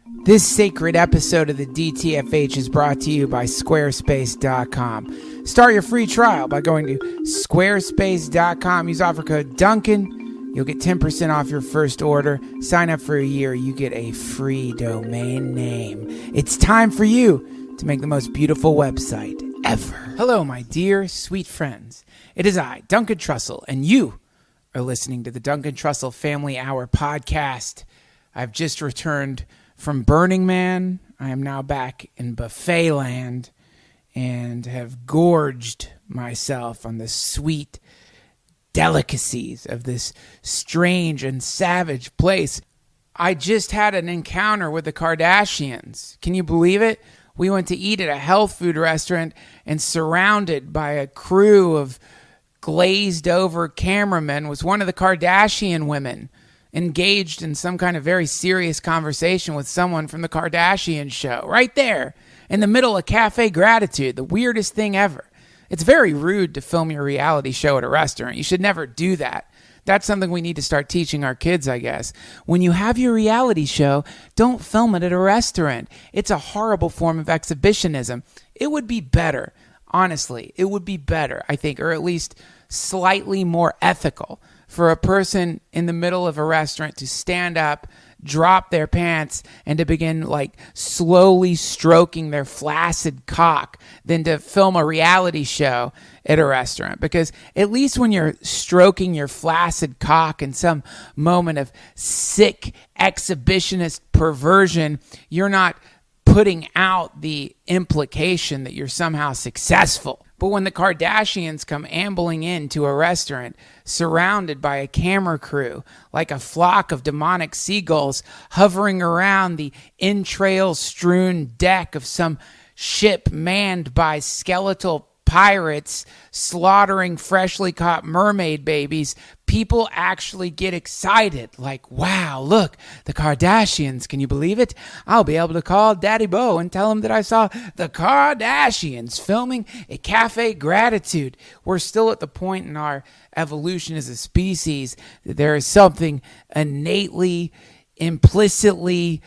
This sacred episode of the DTFH is brought to you by Squarespace.com. Start your free trial by going to Squarespace.com. Use offer code Duncan. You'll get 10% off your first order. Sign up for a year. You get a free domain name. It's time for you to make the most beautiful website ever. Hello, my dear, sweet friends. It is I, Duncan Trussell, and you are listening to the Duncan Trussell Family Hour podcast. I've just returned from Burning Man. I am now back in buffet land and have gorged myself on the sweet delicacies of this strange and savage place. I just had an encounter with the Kardashians. Can you believe it? We went to eat at a health food restaurant and surrounded by a crew of glazed over cameramen was one of the Kardashian women, engaged in some kind of very serious conversation with someone from the Kardashian show, right there in the middle of Cafe Gratitude, the weirdest thing ever. It's very rude to film your reality show at a restaurant. You should never do that. That's something we need to start teaching our kids, I guess. When you have your reality show, don't film it at a restaurant. It's a horrible form of exhibitionism. It would be better, honestly, it would be better, I think, or at least slightly more ethical for a person in the middle of a restaurant to stand up, drop their pants, and to begin slowly stroking their flaccid cock than to film a reality show at a restaurant. Because at least when you're stroking your flaccid cock in some moment of sick exhibitionist perversion, you're not putting out the implication that you're somehow successful. But when the Kardashians come ambling into a restaurant, surrounded by a camera crew, like a flock of demonic seagulls hovering around the entrails-strewn deck of some ship manned by skeletal pirates slaughtering freshly caught mermaid babies, people actually get excited. Like, wow, look, the Kardashians, can you believe it? I'll be able to call Daddy Bo and tell him that I saw the Kardashians filming a Cafe Gratitude. We're still at the point in our evolution as a species that there is something innately, implicitly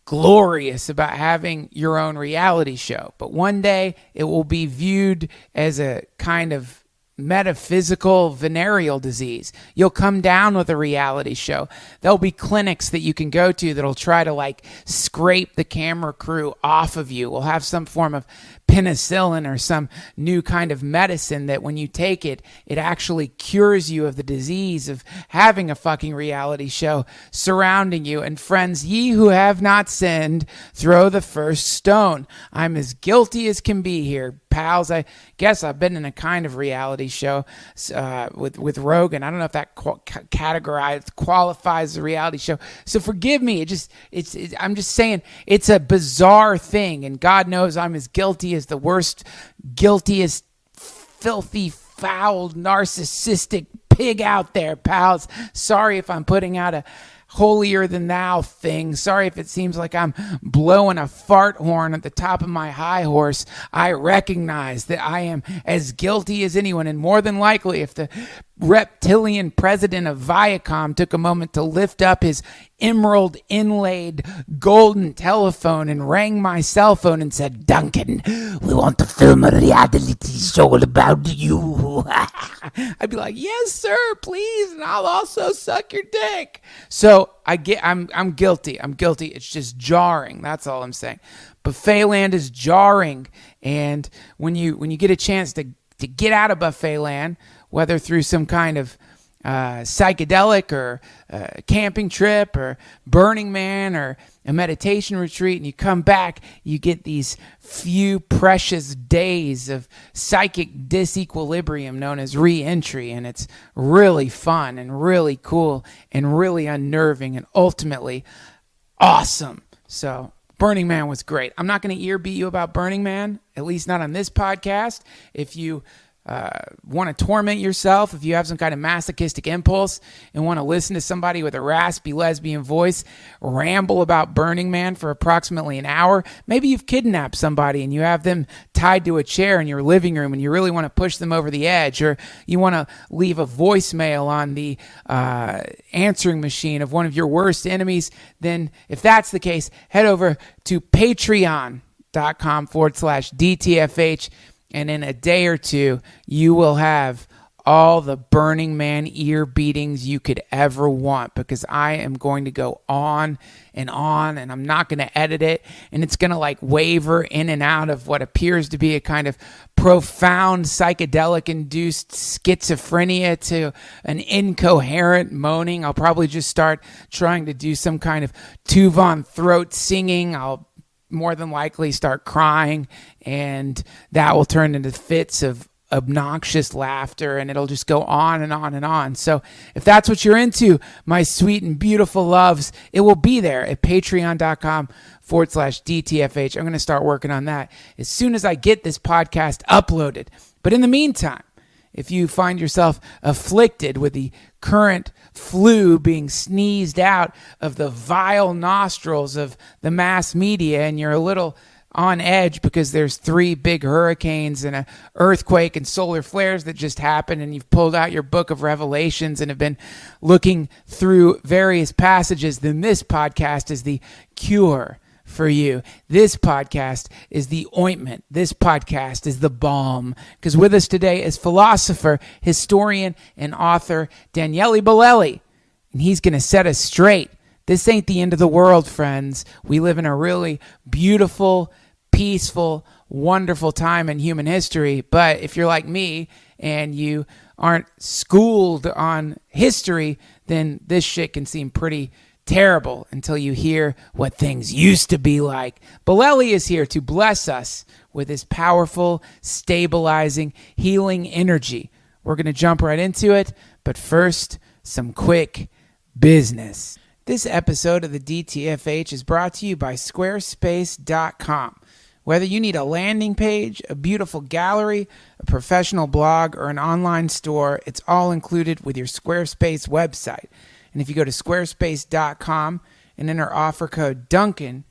glorious about having your own reality show. But one day it will be viewed as a kind of metaphysical venereal disease. You'll come down with a reality show. There'll be clinics that you can go to that'll try to scrape the camera crew off of you. We'll have some form of penicillin or some new kind of medicine that when you take it, it actually cures you of the disease of having a fucking reality show surrounding you. And friends, ye who have not sinned, throw the first stone. I'm as guilty as can be here, pals. I guess I've been in a kind of reality show with Rogan. I don't know if that qualifies as a reality show. So forgive me. I'm just saying it's a bizarre thing, and God knows I'm as guilty as the worst, guiltiest, filthy, foul, narcissistic pig out there, pals. Sorry if I'm putting out a holier than thou thing. Sorry if it seems like I'm blowing a fart horn at the top of my high horse. I recognize that I am as guilty as anyone, and more than likely, if the reptilian president of Viacom took a moment to lift up his emerald inlaid golden telephone and rang my cell phone and said, "Duncan, we want to film a reality show about you," I'd be like, "Yes, sir, please, and I'll also suck your dick." So I'm guilty. I'm guilty. It's just jarring. That's all I'm saying. Buffet land is jarring, and when you get a chance to get out of buffet land, whether through some kind of psychedelic or camping trip or Burning Man or a meditation retreat, and you come back, you get these few precious days of psychic disequilibrium known as re-entry, and it's really fun and really cool and really unnerving and ultimately awesome. So Burning Man was great. I'm not going to ear beat you about Burning Man, at least not on this podcast. If you want to torment yourself, if you have some kind of masochistic impulse and want to listen to somebody with a raspy lesbian voice ramble about Burning Man for approximately an hour, maybe you've kidnapped somebody and you have them tied to a chair in your living room and you really want to push them over the edge, or you want to leave a voicemail on the answering machine of one of your worst enemies, then if that's the case, head over to patreon.com/DTFH. And in a day or two, you will have all the Burning Man ear beatings you could ever want, because I am going to go on, and I'm not going to edit it. And it's going to like waver in and out of what appears to be a kind of profound psychedelic-induced schizophrenia to an incoherent moaning. I'll probably just start trying to do some kind of Tuvan throat singing. I'll more than likely start crying, and that will turn into fits of obnoxious laughter, and it'll just go on and on and on. So if that's what you're into, my sweet and beautiful loves, it will be there at patreon.com/DTFH. I'm going to start working on that as soon as I get this podcast uploaded. But in the meantime, if you find yourself afflicted with the current flu being sneezed out of the vile nostrils of the mass media, and you're a little on edge because there's 3 big hurricanes and an earthquake and solar flares that just happened, and you've pulled out your book of Revelations and have been looking through various passages, then this podcast is the cure for you. This podcast is the ointment. This podcast is the balm. Because with us today is philosopher, historian, and author Daniele Bolelli. And he's going to set us straight. This ain't the end of the world, friends. We live in a really beautiful, peaceful, wonderful time in human history. But if you're like me and you aren't schooled on history, then this shit can seem pretty terrible until you hear what things used to be like. Bolelli is here to bless us with his powerful, stabilizing, healing energy. We're going to jump right into it, but first, some quick business. This episode of the DTFH is brought to you by Squarespace.com. Whether you need a landing page, a beautiful gallery, a professional blog, or an online store, it's all included with your Squarespace website. And if you go to squarespace.com and enter offer code Duncan,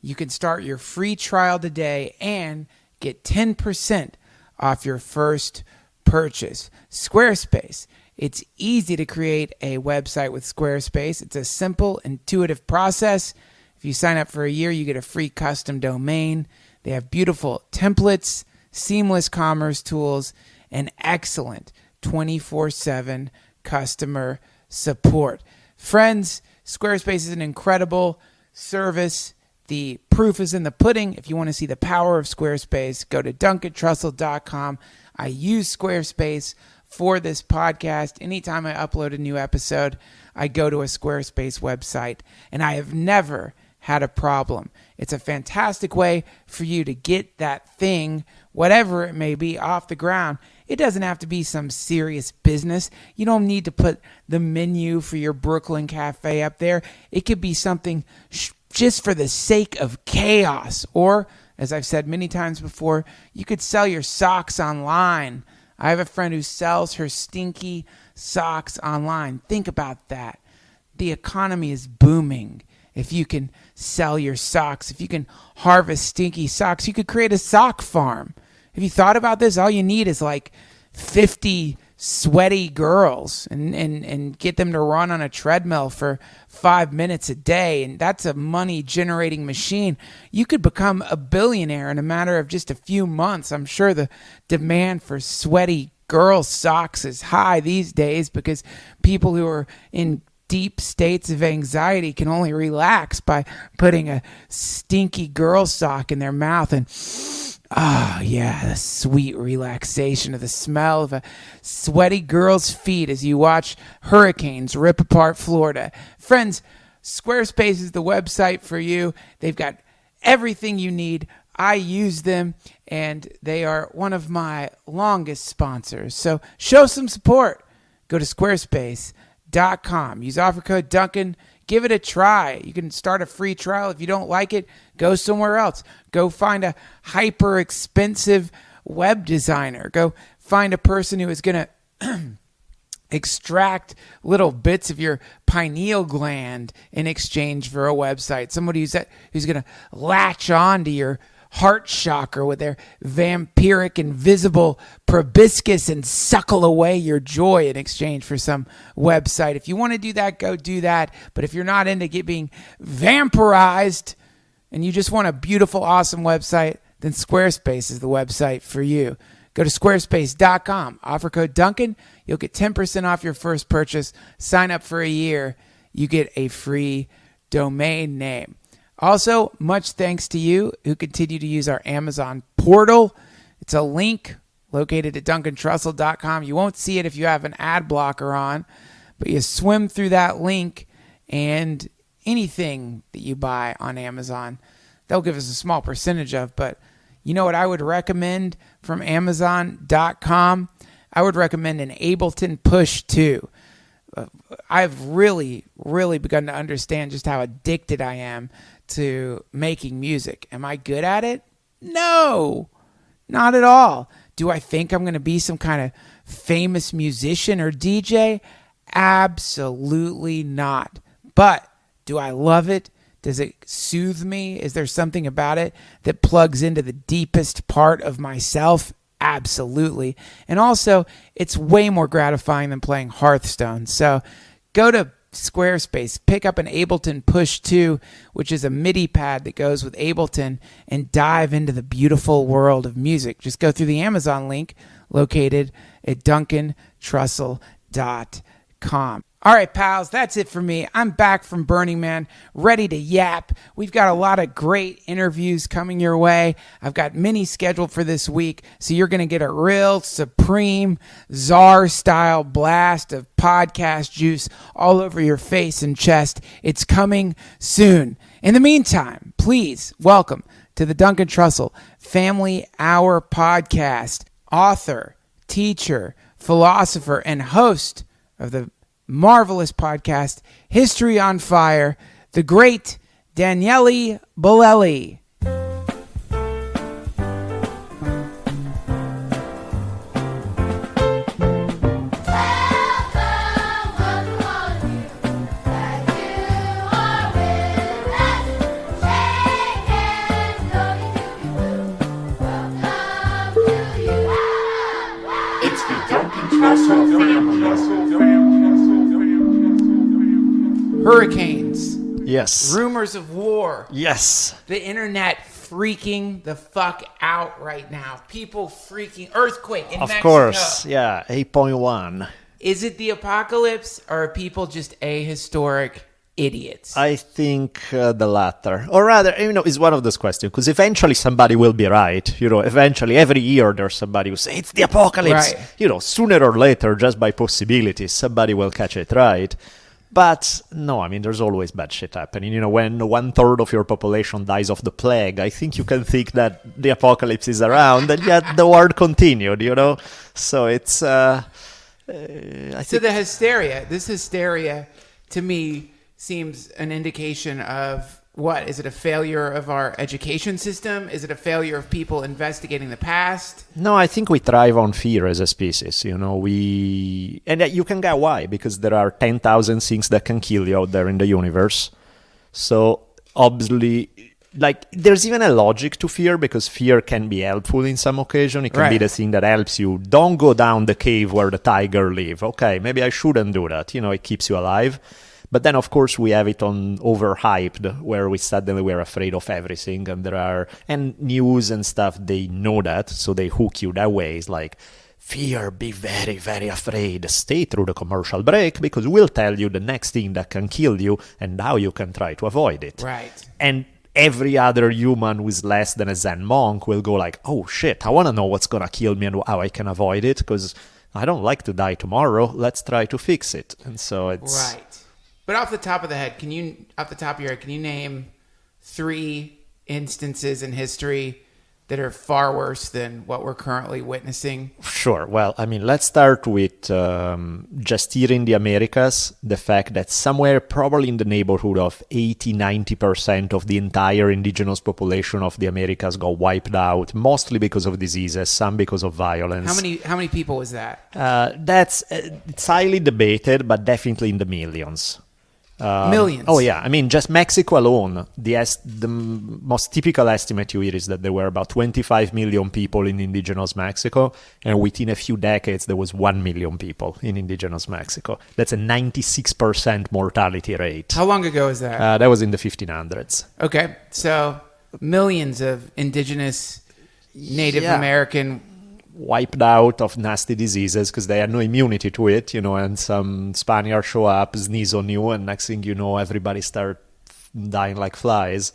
you can start your free trial today and get 10% off your first purchase. Squarespace. It's easy to create a website with Squarespace. It's a simple, intuitive process. If you sign up for a year, you get a free custom domain. They have beautiful templates, seamless commerce tools, and excellent 24/7 customer support. Friends, Squarespace is an incredible service. The proof is in the pudding. If you want to see the power of Squarespace, go to duncantrussell.com. I use Squarespace for this podcast. Anytime I upload a new episode, I go to a Squarespace website, and I have never had a problem. It's a fantastic way for you to get that thing, whatever it may be, off the ground. It doesn't have to be some serious business. You don't need to put the menu for your Brooklyn cafe up there. It could be something just for the sake of chaos. Or, as I've said many times before, you could sell your socks online. I have a friend who sells her stinky socks online. Think about that. The economy is booming. If you can sell your socks, if you can harvest stinky socks, you could create a sock farm. Have you thought about this? All you need is like 50 sweaty girls and get them to run on a treadmill for 5 minutes a day. And that's a money generating machine. You could become a billionaire in a matter of just a few months. I'm sure the demand for sweaty girl socks is high these days because people who are in deep states of anxiety can only relax by putting a stinky girl sock in their mouth and the sweet relaxation of the smell of a sweaty girl's feet as you watch hurricanes rip apart Florida. Friends, Squarespace is the website for you. They've got everything you need. I use them, and they are one of my longest sponsors. So show some support. Go to Squarespace.com. Use offer code Duncan. Give it a try. You can start a free trial. If you don't like it, go somewhere else. Go find a hyper expensive web designer. Go find a person who is going to extract little bits of your pineal gland in exchange for a website. Somebody who's going to latch on to your heart chakra with their vampiric invisible proboscis and suckle away your joy in exchange for some website. If you want to do that, go do that. But if you're not into being vampirized and you just want a beautiful, awesome website, then Squarespace is the website for you. Go to squarespace.com, offer code Duncan. You'll get 10% off your first purchase. Sign up for a year. You get a free domain name. Also, much thanks to you who continue to use our Amazon portal. It's a link located at duncantrussell.com. You won't see it if you have an ad blocker on, but you swim through that link, and anything that you buy on Amazon, they'll give us a small percentage of. But you know what I would recommend from Amazon.com? I would recommend an Ableton Push 2. I've really, really begun to understand just how addicted I am to making music. Am I good at it? No, not at all. Do I think I'm going to be some kind of famous musician or DJ? Absolutely not. But do I love it? Does it soothe me? Is there something about it that plugs into the deepest part of myself? Absolutely. And also, it's way more gratifying than playing Hearthstone. So go to Squarespace, pick up an Ableton Push 2, which is a MIDI pad that goes with Ableton, and dive into the beautiful world of music. Just go through the Amazon link located at duncantrussell.com. All right, pals, that's it for me. I'm back from Burning Man, ready to yap. We've got a lot of great interviews coming your way. I've got many scheduled for this week, so you're going to get a real supreme czar-style blast of podcast juice all over your face and chest. It's coming soon. In the meantime, please welcome to the Duncan Trussell Family Hour podcast, author, teacher, philosopher, and host of the marvelous podcast, History on Fire, the great Daniele Bolelli. It's the Duncan Trussell Family. Hurricanes. Yes. Rumors of war. Yes. The internet freaking the fuck out right now. People freaking. Earthquake in Mexico. Of course. Yeah. 8.1. Is it the apocalypse, or are people just ahistoric idiots? I think the latter. Or rather, it's one of those questions. Because eventually somebody will be right. Eventually every year there's somebody who say it's the apocalypse. Right. Sooner or later, just by possibility, somebody will catch it right. But no, there's always bad shit happening. When 1/3 of your population dies of the plague, I think you can think that the apocalypse is around, and yet the war continued, So it's, I think... So the hysteria, this hysteria, to me, seems an indication of what? Is it a failure of our education system? Is it a failure of people investigating the past? No, I think we thrive on fear as a species. And you can get why, because there are 10,000 things that can kill you out there in the universe. So obviously, there's even a logic to fear, because fear can be helpful in some occasion. It can be the thing that helps you. Don't go down the cave where the tiger live. Okay, maybe I shouldn't do that. It keeps you alive. But then, of course, we have it on overhyped, where we suddenly we're afraid of everything. And news and stuff, they know that, so they hook you that way. It's like, fear, be very, very afraid. Stay through the commercial break, because we'll tell you the next thing that can kill you and how you can try to avoid it. Right. And every other human who is less than a Zen monk will go like, oh shit, I want to know what's going to kill me and how I can avoid it, because I don't like to die tomorrow. Let's try to fix it. And so it's... Right. But off the top of your head, can you name 3 instances in history that are far worse than what we're currently witnessing? Sure. Well, I mean, let's start with just here in the Americas, the fact that somewhere probably in the neighborhood of 80-90% of the entire indigenous population of the Americas got wiped out, mostly because of diseases, some because of violence. How many people was that? That's it's highly debated, but definitely in the millions. Millions. Oh yeah, I mean, just Mexico alone, the most typical estimate you hear is that there were about 25 million people in indigenous Mexico, and within a few decades there was 1 million people in indigenous Mexico. That's a 96% mortality rate. How long ago is that? That was in the 1500s. Okay, so millions of indigenous Native American wiped out of nasty diseases because they had no immunity to it, and some Spaniards show up, sneeze on you, and next thing you know, everybody start dying like flies.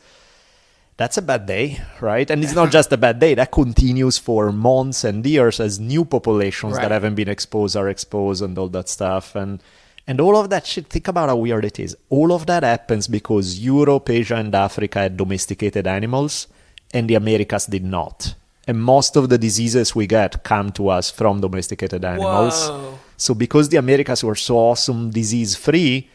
That's a bad day, right? And it's not just a bad day. That continues for months and years as new populations that haven't been exposed are exposed and all that stuff. And all of that shit, think about how weird it is. All of that happens because Europe, Asia, and Africa had domesticated animals, and the Americas did not. And most of the diseases we get come to us from domesticated animals. Whoa. So because the Americas were so awesome disease-free,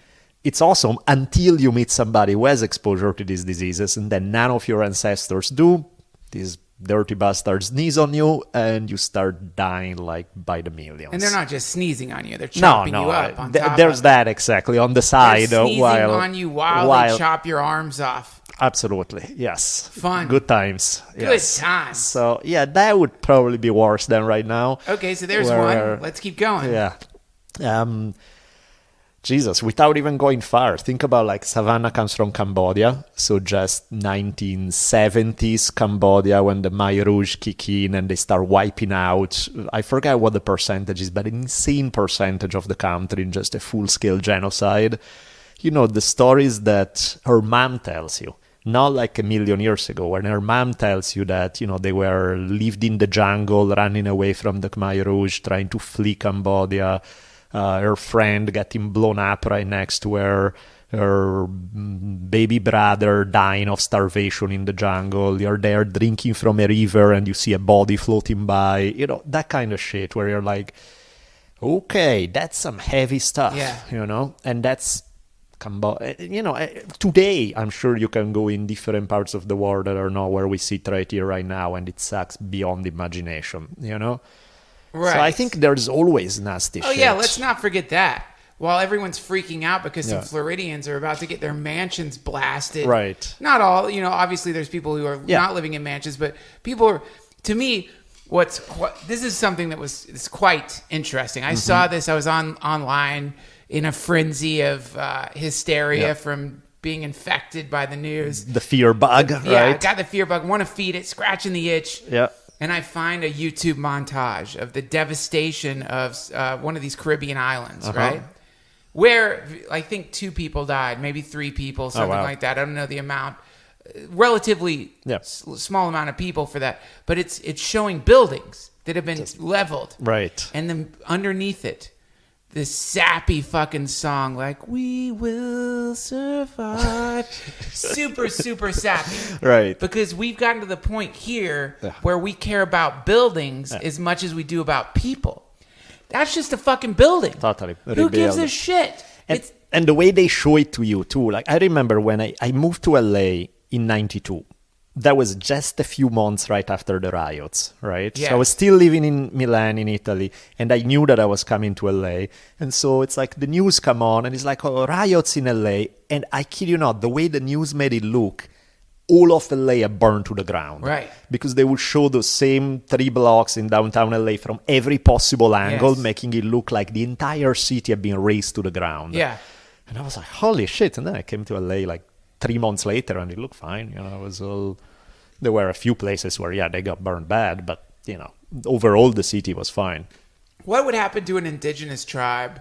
it's awesome until you meet somebody who has exposure to these diseases, and then none of your ancestors do. These dirty bastards sneeze on you, and you start dying like by the millions. And they're not just sneezing on you; they're chopping you up on top. There's that exactly on the side. They're sneezing on you while they chop your arms off. Absolutely, yes. Fun. Good times. Yes. Good times. So, yeah, that would probably be worse than right now. Okay, so there's one. Let's keep going. Yeah. Jesus, without even going far, think about like Savannah comes from Cambodia. So just 1970s Cambodia when the Khmer Rouge kick in and they start wiping out, I forget what the percentage is, but an insane percentage of the country in just a full-scale genocide. The stories that her mom tells you. Not like a million years ago, when her mom tells you that, they were lived in the jungle, running away from the Khmer Rouge, trying to flee Cambodia, her friend getting blown up right next to her baby brother dying of starvation in the jungle, you're there drinking from a river and you see a body floating by, that kind of shit where you're like, okay, that's some heavy stuff, and that's today, I'm sure you can go in different parts of the world that are not where we sit right here, right now, and it sucks beyond imagination, Right. So I think there's always nasty shit. Oh, yeah, let's not forget that. While everyone's freaking out because some Floridians are about to get their mansions blasted. Right. Not all, obviously there's people who are not living in mansions, but people are, to me, this is something that is quite interesting. I saw this, I was online in a frenzy of hysteria from being infected by the news. The fear bug, right? Yeah, I got the fear bug, want to feed it, scratching the itch. Yeah. And I find a YouTube montage of the devastation of one of these Caribbean islands, right? Where I think 2 people died, maybe 3 people, something like that. I don't know the amount. Relatively small amount of people for that. But it's showing buildings that have been leveled. Right. And then underneath it, this sappy fucking song like "We Will Survive," super sappy, right? Because we've gotten to the point here where we care about buildings as much as we do about people. That's just a fucking building. Totally. Who gives a shit? And the way they show it to you too. Like I remember when I moved to LA in '92. That was just a few months right after the riots, right? Yeah. So I was still living in Milan, in Italy, and I knew that I was coming to LA. And so it's like the news come on, and it's like, riots in LA. And I kid you not, the way the news made it look, all of LA had burned to the ground. Right. Because they would show those same 3 blocks in downtown LA from every possible angle, making it look like the entire city had been razed to the ground. Yeah. And I was like, holy shit. And then I came to LA like 3 months later, and it looked fine. It was all... There were a few places where, they got burned bad, but, overall the city was fine. What would happen to an indigenous tribe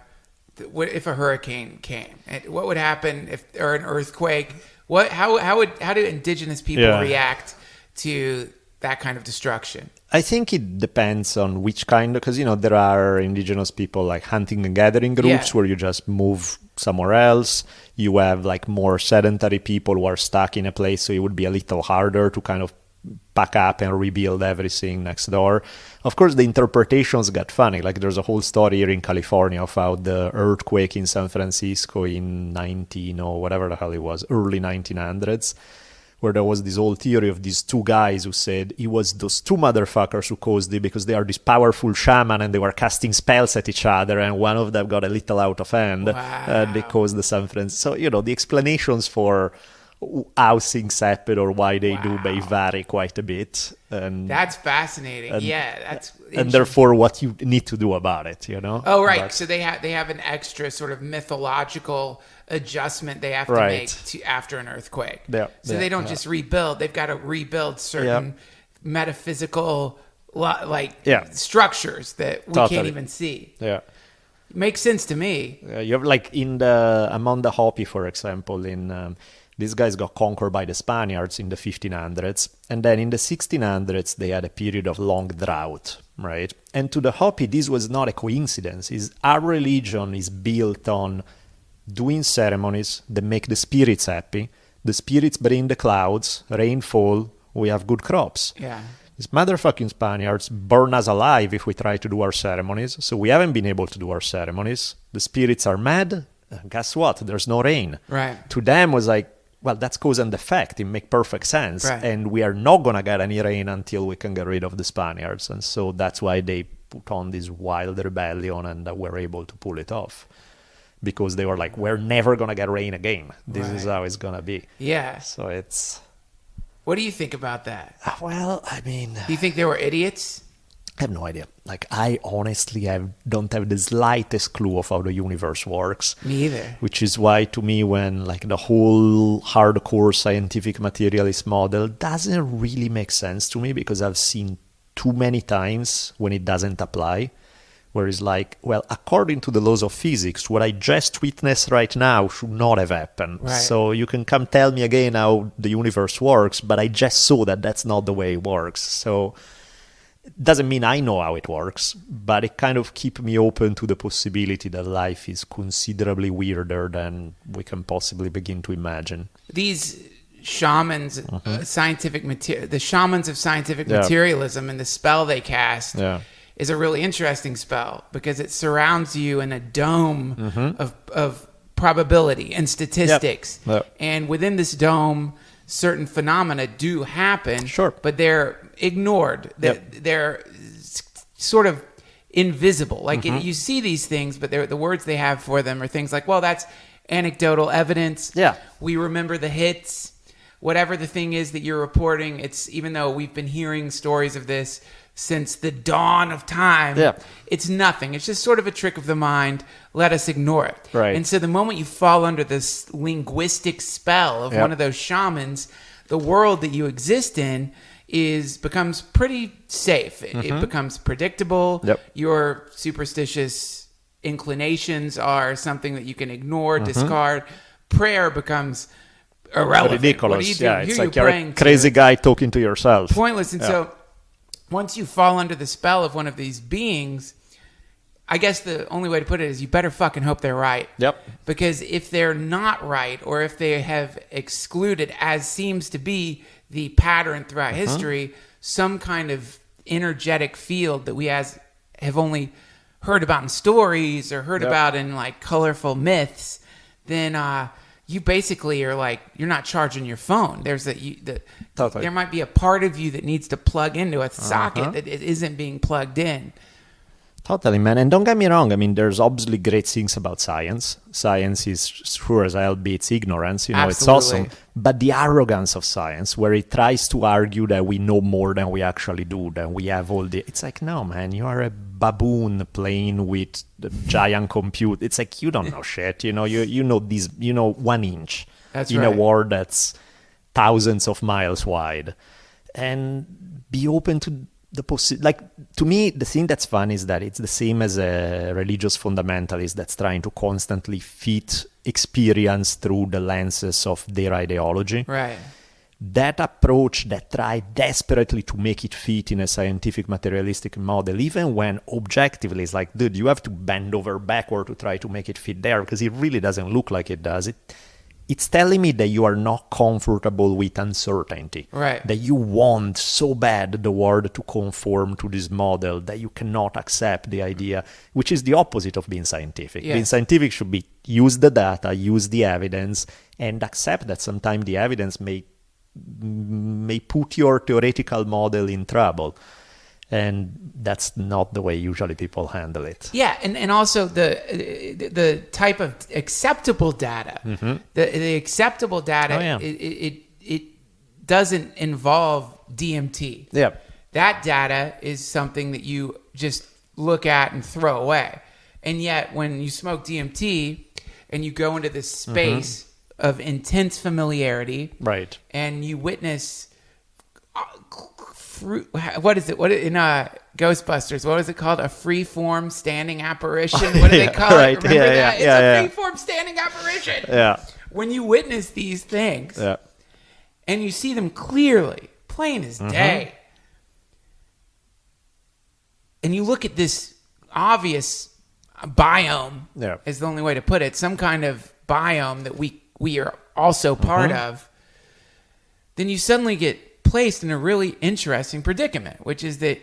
if a hurricane came? What would happen or an earthquake? How do indigenous people react to that kind of destruction? I think it depends on which kind, because, there are indigenous people like hunting and gathering groups where you just move somewhere else. You have like more sedentary people who are stuck in a place, so it would be a little harder to kind of pack up and rebuild everything next door. Of course, the interpretations got funny. Like there's a whole story here in California of how the earthquake in San Francisco in 19 or whatever the hell it was, early 1900s, where there was this whole theory of these two guys who said it was those two motherfuckers who caused it because they are this powerful shaman and they were casting spells at each other, and one of them got a little out of hand. Wow. They caused the San Francisco. So, the explanations for how things happen or why they do may vary quite a bit. And That's fascinating. That's and therefore what you need to do about it, Oh, right. But- So they have an extra sort of mythological adjustment they have to Right. make after an earthquake. Yeah, So yeah, they don't yeah. just rebuild; they've got to rebuild certain metaphysical structures that we can't Totally. even see. Yeah. Makes sense to me. You have like among the Hopi, for example, these guys got conquered by the Spaniards in the 1500s, and then in the 1600s they had a period of long drought, right? And to the Hopi, this was not a coincidence. Our religion is built on doing ceremonies that make the spirits happy. The spirits bring the clouds, rainfall, we have good crops. Yeah. These motherfucking Spaniards burn us alive if we try to do our ceremonies, so we haven't been able to do our ceremonies. The spirits are mad, and guess what? There's no rain. Right. To them was like, well, that's cause and effect. It makes perfect sense. Right. And we are not going to get any rain until we can get rid of the Spaniards. And so that's why they put on this wild rebellion and were able to pull it off. Because they were like, we're never going to get rain again. This is how it's going to be. Yeah. So it's... What do you think about that? Well, I mean... Do you think they were idiots? I have no idea. Like, I honestly don't have the slightest clue of how the universe works. Me either. Which is why, to me, when like the whole hardcore scientific materialist model doesn't really make sense to me, because I've seen too many times when it doesn't apply, where it's like, well, according to the laws of physics, what I just witnessed right now should not have happened. Right. So you can come tell me again how the universe works, but I just saw that that's not the way it works. So it doesn't mean I know how it works, but it kind of keeps me open to the possibility that life is considerably weirder than we can possibly begin to imagine. These shamans, the shamans of scientific Yeah. materialism and the spell they cast Yeah. is a really interesting spell because it surrounds you in a dome of probability and statistics. Yep. And within this dome, certain phenomena do happen, Sure. but they're ignored. They're sort of invisible. Like you see these things, but the words they have for them are things like, well, that's anecdotal evidence. Yeah. We remember the hits. Whatever the thing is that you're reporting, it's even though we've been hearing stories of this since the dawn of time, it's nothing. It's just sort of a trick of the mind. Let us ignore it. Right. And so the moment you fall under this linguistic spell of one of those shamans, the world that you exist in becomes pretty safe. It becomes predictable. Yep. Your superstitious inclinations are something that you can ignore, discard. Prayer becomes irrelevant. Ridiculous. What do you do? Who It's are like you you're a praying crazy to? guy talking to yourself. Pointless. And so once you fall under the spell of one of these beings, I guess the only way to put it is you better fucking hope they're right. Yep. Because if they're not right, or if they have excluded, as seems to be the pattern throughout history, some kind of energetic field that we have only heard about in stories or heard about in like colorful myths, then you basically are like, you're not charging your phone. There's Totally. there might be a part of you that needs to plug into a socket that it isn't being plugged in. Totally, man. And don't get me wrong. I mean, there's obviously great things about science. Science is sure as hell beats ignorance. It's Absolutely. awesome. But the arrogance of science, where it tries to argue that we know more than we actually do, that we have all the... It's like, no, man, you are a baboon playing with the giant computer. It's like, you don't know shit. You know this, 1 inch That's in right. a world that's thousands of miles wide. And be open to the to me, the thing that's fun is that it's the same as a religious fundamentalist that's trying to constantly fit experience through the lenses of their ideology. Right. That approach that try desperately to make it fit in a scientific materialistic model, even when objectively it's like, dude, you have to bend over backward to try to make it fit there because it really doesn't look like it does. it's telling me that you are not comfortable with uncertainty. Right. That you want so bad the world to conform to this model that you cannot accept the idea, which is the opposite of being scientific. Yeah. Being scientific should be use the data, use the evidence, and accept that sometimes the evidence may put your theoretical model in trouble. And that's not the way usually people handle it. Yeah, and also the type of acceptable data. Mm-hmm. The acceptable data, Oh, yeah. it doesn't involve DMT. Yeah. That data is something that you just look at and throw away. And yet when you smoke DMT and you go into this space of intense familiarity, Right. and you witness what is it? What in Ghostbusters? What was it called? A free-form standing apparition? What do they call right. it? Remember Yeah, that? yeah, It's yeah. a free-form standing apparition. Yeah. When you witness these things Yeah. and you see them clearly, plain as day, and you look at this obvious biome, Yeah. is the only way to put it, some kind of biome that we are also part of, then you suddenly get placed in a really interesting predicament, which is that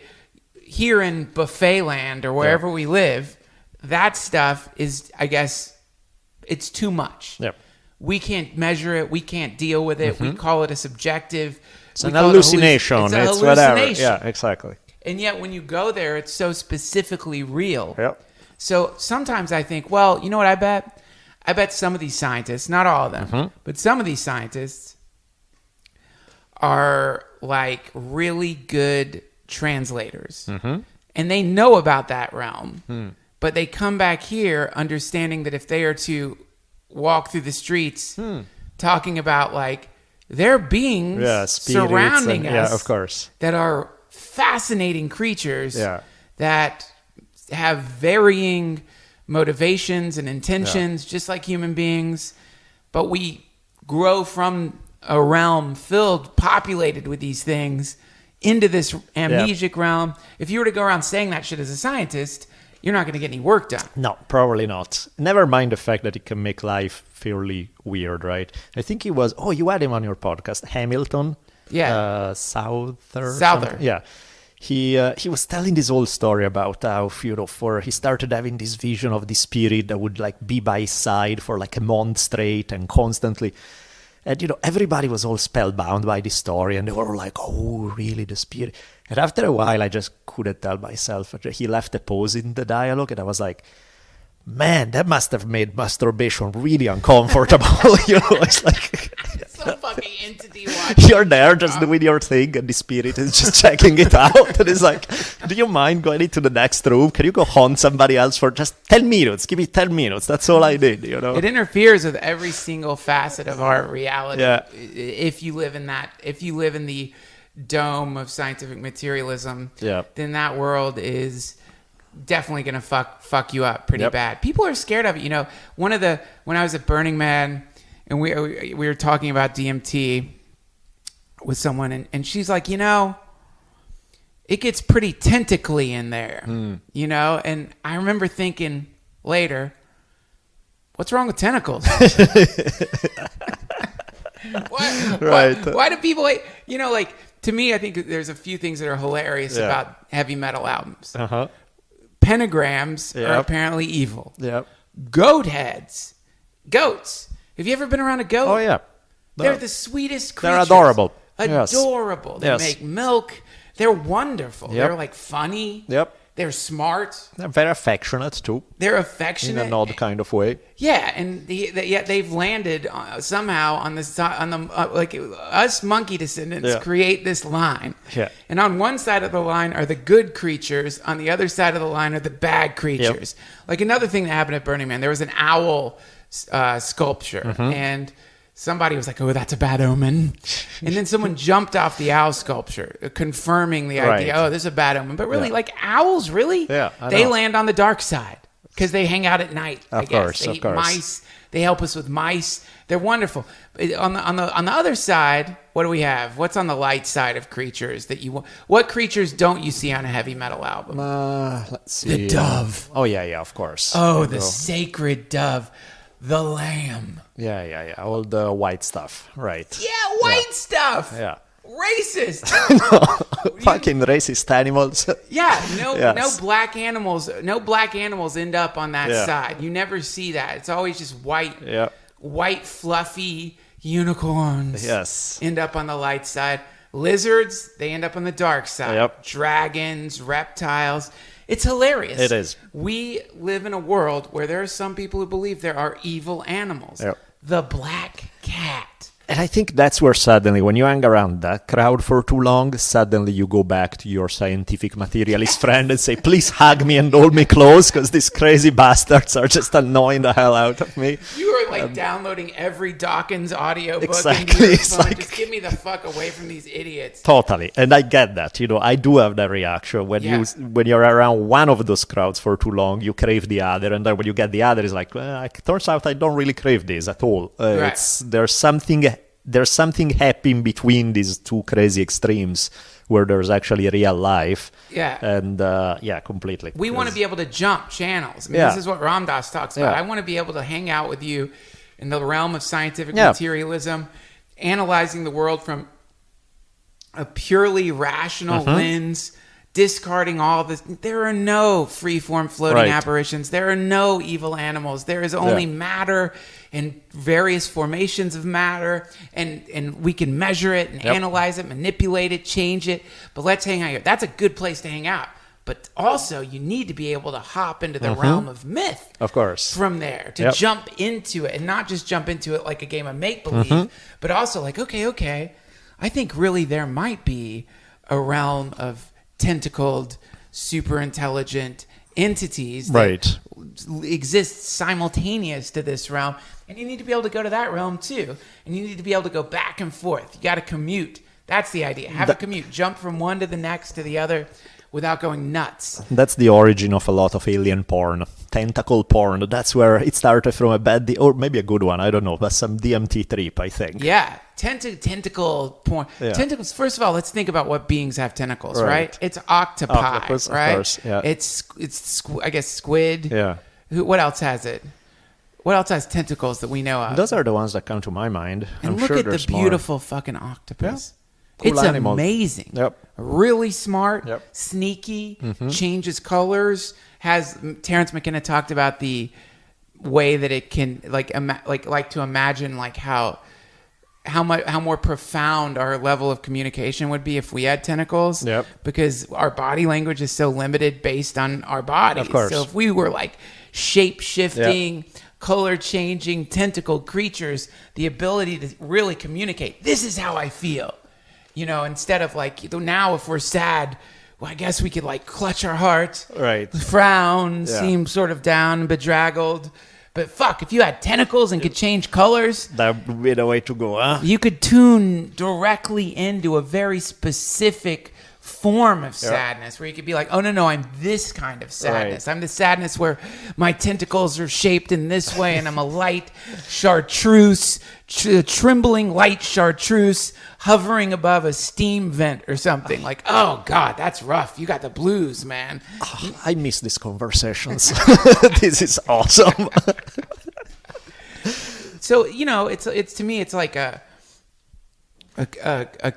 here in buffet land or wherever we live, that stuff is, I guess, it's too much. Yep. We can't measure it. We can't deal with it. We call it a subjective. It's we an call it a hallucination. It's a It's whatever. hallucination. Yeah, exactly. And yet when you go there, it's so specifically real. Yep. So sometimes I think, well, you know what I bet? I bet some of these scientists, not all of them, but some of these scientists are like really good translators. And they know about that realm. But they come back here understanding that if they are to walk through the streets talking about like their beings spirits surrounding and, us of course, that are fascinating creatures Yeah. that have varying motivations and intentions just like human beings, but we grow from a realm populated with these things into this amnesic realm. If you were to go around saying that shit as a scientist, you're not going to get any work done. No, probably not. Never mind the fact that it can make life fairly weird, right? I think he was, you had him on your podcast, Hamilton. Yeah. Souther. Souther. Yeah. He was telling this whole story about how, he started having this vision of the spirit that would like be by his side for like a month straight and constantly. And, everybody was all spellbound by this story, and they were like, oh, really, the spirit? And after a while, I just couldn't tell myself. He left a pause in the dialogue, and I was like, man, that must have made masturbation really uncomfortable. It's like... Some fucking entity watching. You're there just doing your thing, and the spirit is just checking it out. And it's like, do you mind going into the next room? Can you go haunt somebody else for just 10 minutes? Give me 10 minutes. That's all I need, It interferes with every single facet of our reality. Yeah. If you live in the dome of scientific materialism, then that world is definitely going to fuck you up pretty bad. People are scared of it. When I was at Burning Man, and we were talking about DMT with someone, and she's like, it gets pretty tentacly in there, And I remember thinking later, what's wrong with tentacles? Why do people, to me, I think there's a few things that are hilarious about heavy metal albums. Pentagrams are apparently evil. Goat heads, goats. Have you ever been around a goat? Oh, yeah. They're the sweetest creatures. They're adorable. Adorable. They make milk. They're wonderful. Yep. They're like funny. Yep. They're smart. They're very affectionate, too. They're affectionate. In an odd kind of way. Yeah, and yet they've landed somehow on like us monkey descendants create this line. Yeah. And on one side of the line are the good creatures. On the other side of the line are the bad creatures. Like another thing that happened at Burning Man, there was an owl sculpture, and somebody was like, oh, that's a bad omen. And then someone jumped off the owl sculpture, confirming the idea, oh, this is a bad omen. But really, like owls, really? Yeah, they land on the dark side because they hang out at night, I guess. Course, they of eat course. mice. They help us with mice. They're wonderful. On the other side, what do we have? What's on the light side of creatures that you want? What creatures don't you see on a heavy metal album? Let's see. The dove. Oh, yeah, of course. Oh, the sacred dove. the lamb. Yeah. All the white stuff, right? Yeah, white stuff. Yeah. Racist. Fucking racist animals. Yeah, no Yes. black animals. No black animals end up on that Yeah. side. You never see that. It's always just white. Yeah. White fluffy unicorns. Yes. End up on the light side. Lizards, they end up on the dark side. Yep. Dragons, reptiles. It's hilarious. It is. We live in a world where there are some people who believe there are evil animals. Yep. The black cat. And I think that's where suddenly, when you hang around that crowd for too long, suddenly you go back to your scientific materialist friend and say, please hug me and hold me close, because these crazy bastards are just annoying the hell out of me. You are like downloading every Dawkins audiobook Exactly. into your It's phone. like- Just get me the fuck away from these idiots. Totally. And I get that. I do have that reaction. When when you're around one of those crowds for too long, you crave the other. And then when you get the other, it's like, well, it turns out I don't really crave this at all. Right. There's something happening between these two crazy extremes where there's actually real life. Yeah. And completely. We want to be able to jump channels. I mean, Yeah. this is what Ram Dass talks about. Yeah. I want to be able to hang out with you in the realm of scientific Yeah. materialism, analyzing the world from a purely rational lens, discarding all this. There are no free-form floating Right. apparitions. There are no evil animals. There is only Yeah. matter and various formations of matter, and we can measure it and analyze it, manipulate it, change it. But let's hang out here. That's a good place to hang out. But also, you need to be able to hop into the realm of myth. Of course. From there, to Yep. jump into it, and not just jump into it like a game of make-believe, but also like, okay, I think really there might be a realm of tentacled, super intelligent entities that Right. exist simultaneous to this realm, and you need to be able to go to that realm too, and you need to be able to go back and forth. You got to commute. That's the idea. Have a commute. Jump from one to the next to the other without going nuts. That's the origin of a lot of alien porn, tentacle porn. That's where it started from a bad, or maybe a good one. I don't know, but some DMT trip, I think. Yeah, tentacle porn. Yeah. Tentacles. First of all, let's think about what beings have tentacles, right? Right. It's octopi, Octopus, of right? course, yeah. It's I guess squid. Yeah. What else has it? What else has tentacles that we know of? Those are the ones that come to my mind. And I'm look sure at the there's more. beautiful fucking octopus. Cool It's animal. amazing. Yep. Really smart, Yep. sneaky, changes colors. Terrence McKenna talked about the way that it can like to imagine like how more profound our level of communication would be if we had tentacles. Yep. Because our body language is so limited based on our bodies. Of course. So if we were like shape shifting, color changing, tentacled creatures, the ability to really communicate. This is how I feel. Instead of like now if we're sad, well, I guess we could like clutch our heart, Right. frown, Yeah. seem sort of down, bedraggled. But fuck, if you had tentacles and could change colors, That would be the way to go, huh? you could tune directly into a very specific form of sadness where you could be like, oh, no, I'm this kind of sadness. Right. I'm the sadness where my tentacles are shaped in this way and I'm a light chartreuse, trembling light chartreuse hovering above a steam vent or something. Like, oh, God, that's rough. You got the blues, man. I miss these conversations. This is awesome. So, it's to me, it's like a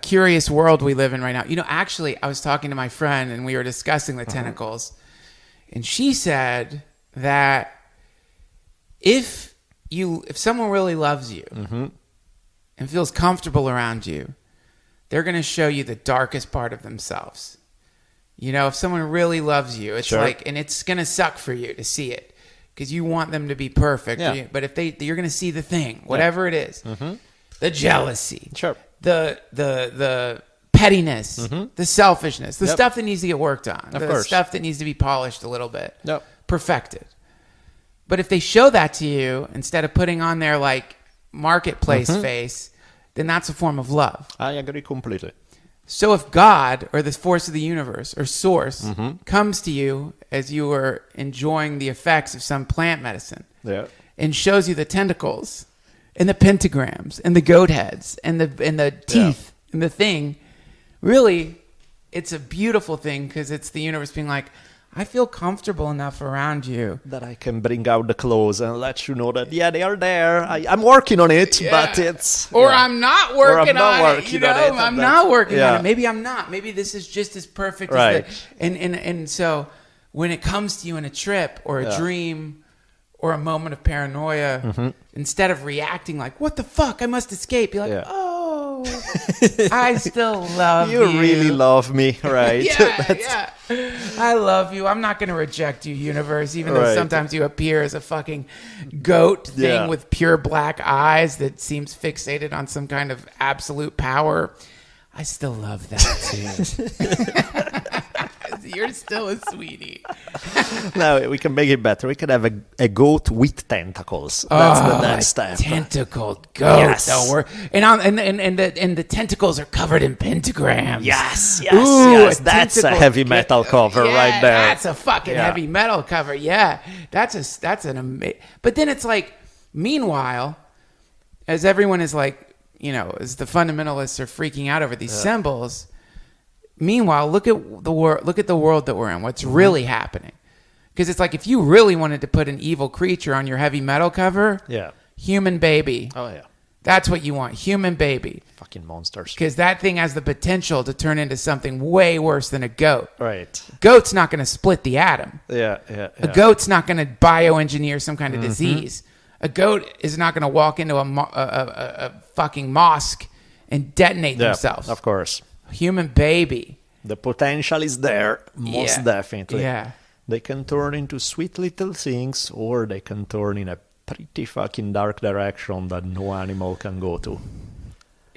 curious world we live in right now. Actually, I was talking to my friend and we were discussing the tentacles, and she said that if someone really loves you and feels comfortable around you, they're going to show you the darkest part of themselves. If someone really loves you, it's Sure. like, and it's going to suck for you to see it because you want them to be perfect. Yeah. But if you're going to see the thing, whatever it is, the jealousy, Sure. the pettiness, the selfishness, the Yep. stuff that needs to get worked on, Of the course. stuff that needs to be polished a little bit, Yep. perfected. But if they show that to you instead of putting on their like marketplace face, then that's a form of love. I agree completely. So if God or the force of the universe or source comes to you as you are enjoying the effects of some plant medicine Yeah. and shows you the tentacles and the pentagrams and the goat heads and the teeth and the thing, really, it's a beautiful thing because it's the universe being like, I feel comfortable enough around you that I can bring out the clothes and let you know that, yeah, they are there. I'm working on it, but it's... Or yeah. I'm not working on it, you know? I'm not working yeah. on it. Maybe I'm not. Maybe this is just as perfect Right. as and so when it comes to you in a trip or a dream or a moment of paranoia, instead of reacting like, what the fuck, I must escape, be like, oh, I still love you. You really love me, right? Yeah. I love you. I'm not going to reject you, universe, even though sometimes you appear as a fucking goat thing with pure black eyes that seems fixated on some kind of absolute power. I still love that too. You're still a sweetie. No, we can make it better. We can have a goat with tentacles. That's the next step. Tentacled goat. Yes. And the tentacles are covered in pentagrams. Yes. Ooh, That's a heavy metal cover right there. That's a fucking heavy metal cover. Yeah. That's an amazing. But then it's like, meanwhile, as everyone is like, you know, as the fundamentalists are freaking out over these symbols, meanwhile, look at the world that we're in. What's really happening? Because it's like, if you really wanted to put an evil creature on your heavy metal cover, human baby. Oh yeah, that's what you want, human baby. Fucking monsters. Because that thing has the potential to turn into something way worse than a goat. Right. Goat's not going to split the atom. Yeah. A goat's not going to bioengineer some kind of disease. A goat is not going to walk into a fucking mosque and detonate themselves. Of course. Human baby. The potential is there, most definitely. Yeah. They can turn into sweet little things, or they can turn in a pretty fucking dark direction that no animal can go to.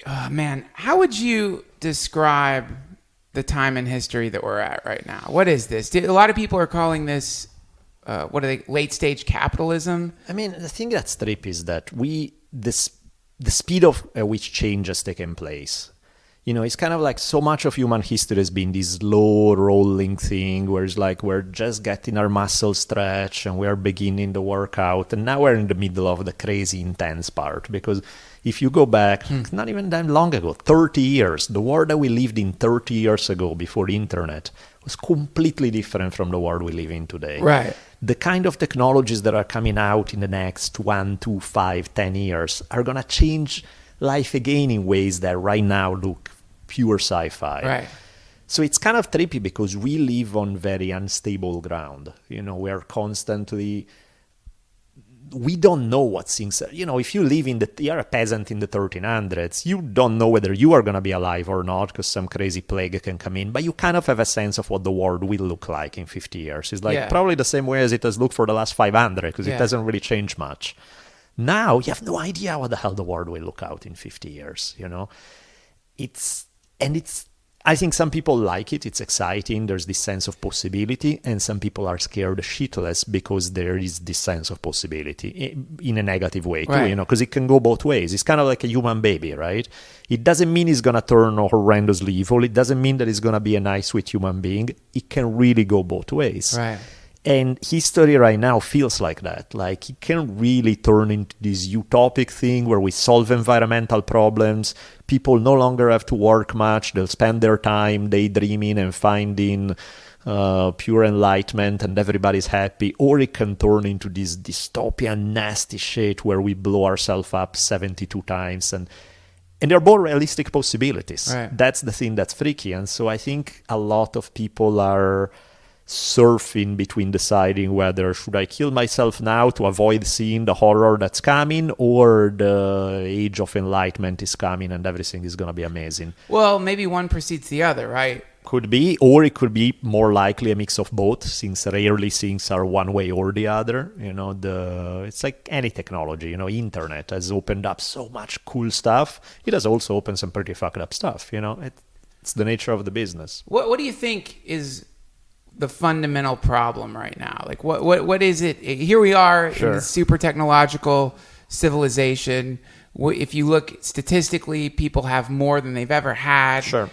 Oh, man, how would you describe the time in history that we're at right now? What is this? A lot of people are calling this, late stage capitalism? I mean, the thing that's trippy is that the speed of which change has taken place. You know, it's kind of like so much of human history has been this slow rolling thing where it's like we're just getting our muscles stretched and we're beginning the workout. And now we're in the middle of the crazy intense part. Because if you go back, not even that long ago, 30 years, the world that we lived in 30 years ago before the internet was completely different from the world we live in today. Right. The kind of technologies that are coming out in the next 1, 2, 5, 10 years are going to change life again in ways that right now look pure sci-fi. Right. So it's kind of trippy because we live on very unstable ground. You know, we are constantly... We don't know what things are. You know, if you live you're a peasant in the 1300s, you don't know whether you are going to be alive or not because some crazy plague can come in, but you kind of have a sense of what the world will look like in 50 years. It's like probably the same way as it has looked for the last 500 because it doesn't really change much. Now, you have no idea what the hell the world will look out in 50 years, you know? I think some people like it. It's exciting. There's this sense of possibility. And some people are scared shitless because there is this sense of possibility in a negative way, too, you know, because it can go both ways. It's kind of like a human baby, right? It doesn't mean it's going to turn horrendously evil. It doesn't mean that it's going to be a nice, sweet human being. It can really go both ways. Right. And history right now feels like that. Like it can really turn into this utopic thing where we solve environmental problems. People no longer have to work much. They'll spend their time daydreaming and finding pure enlightenment and everybody's happy. Or it can turn into this dystopian, nasty shit where we blow ourselves up 72 times. And they're both realistic possibilities. Right. That's the thing that's freaky. And so I think a lot of people are surfing between deciding whether should I kill myself now to avoid seeing the horror that's coming, or the age of enlightenment is coming and everything is going to be amazing. Well, maybe one precedes the other, right? Could be, or it could be more likely a mix of both, since rarely things are one way or the other. You know, it's like any technology. You know, internet has opened up so much cool stuff. It has also opened some pretty fucked up stuff. You know, it's the nature of the business. What do you think is the fundamental problem right now? Like what is it? Here we are in this super technological civilization. If you look statistically, people have more than they've ever had. Sure.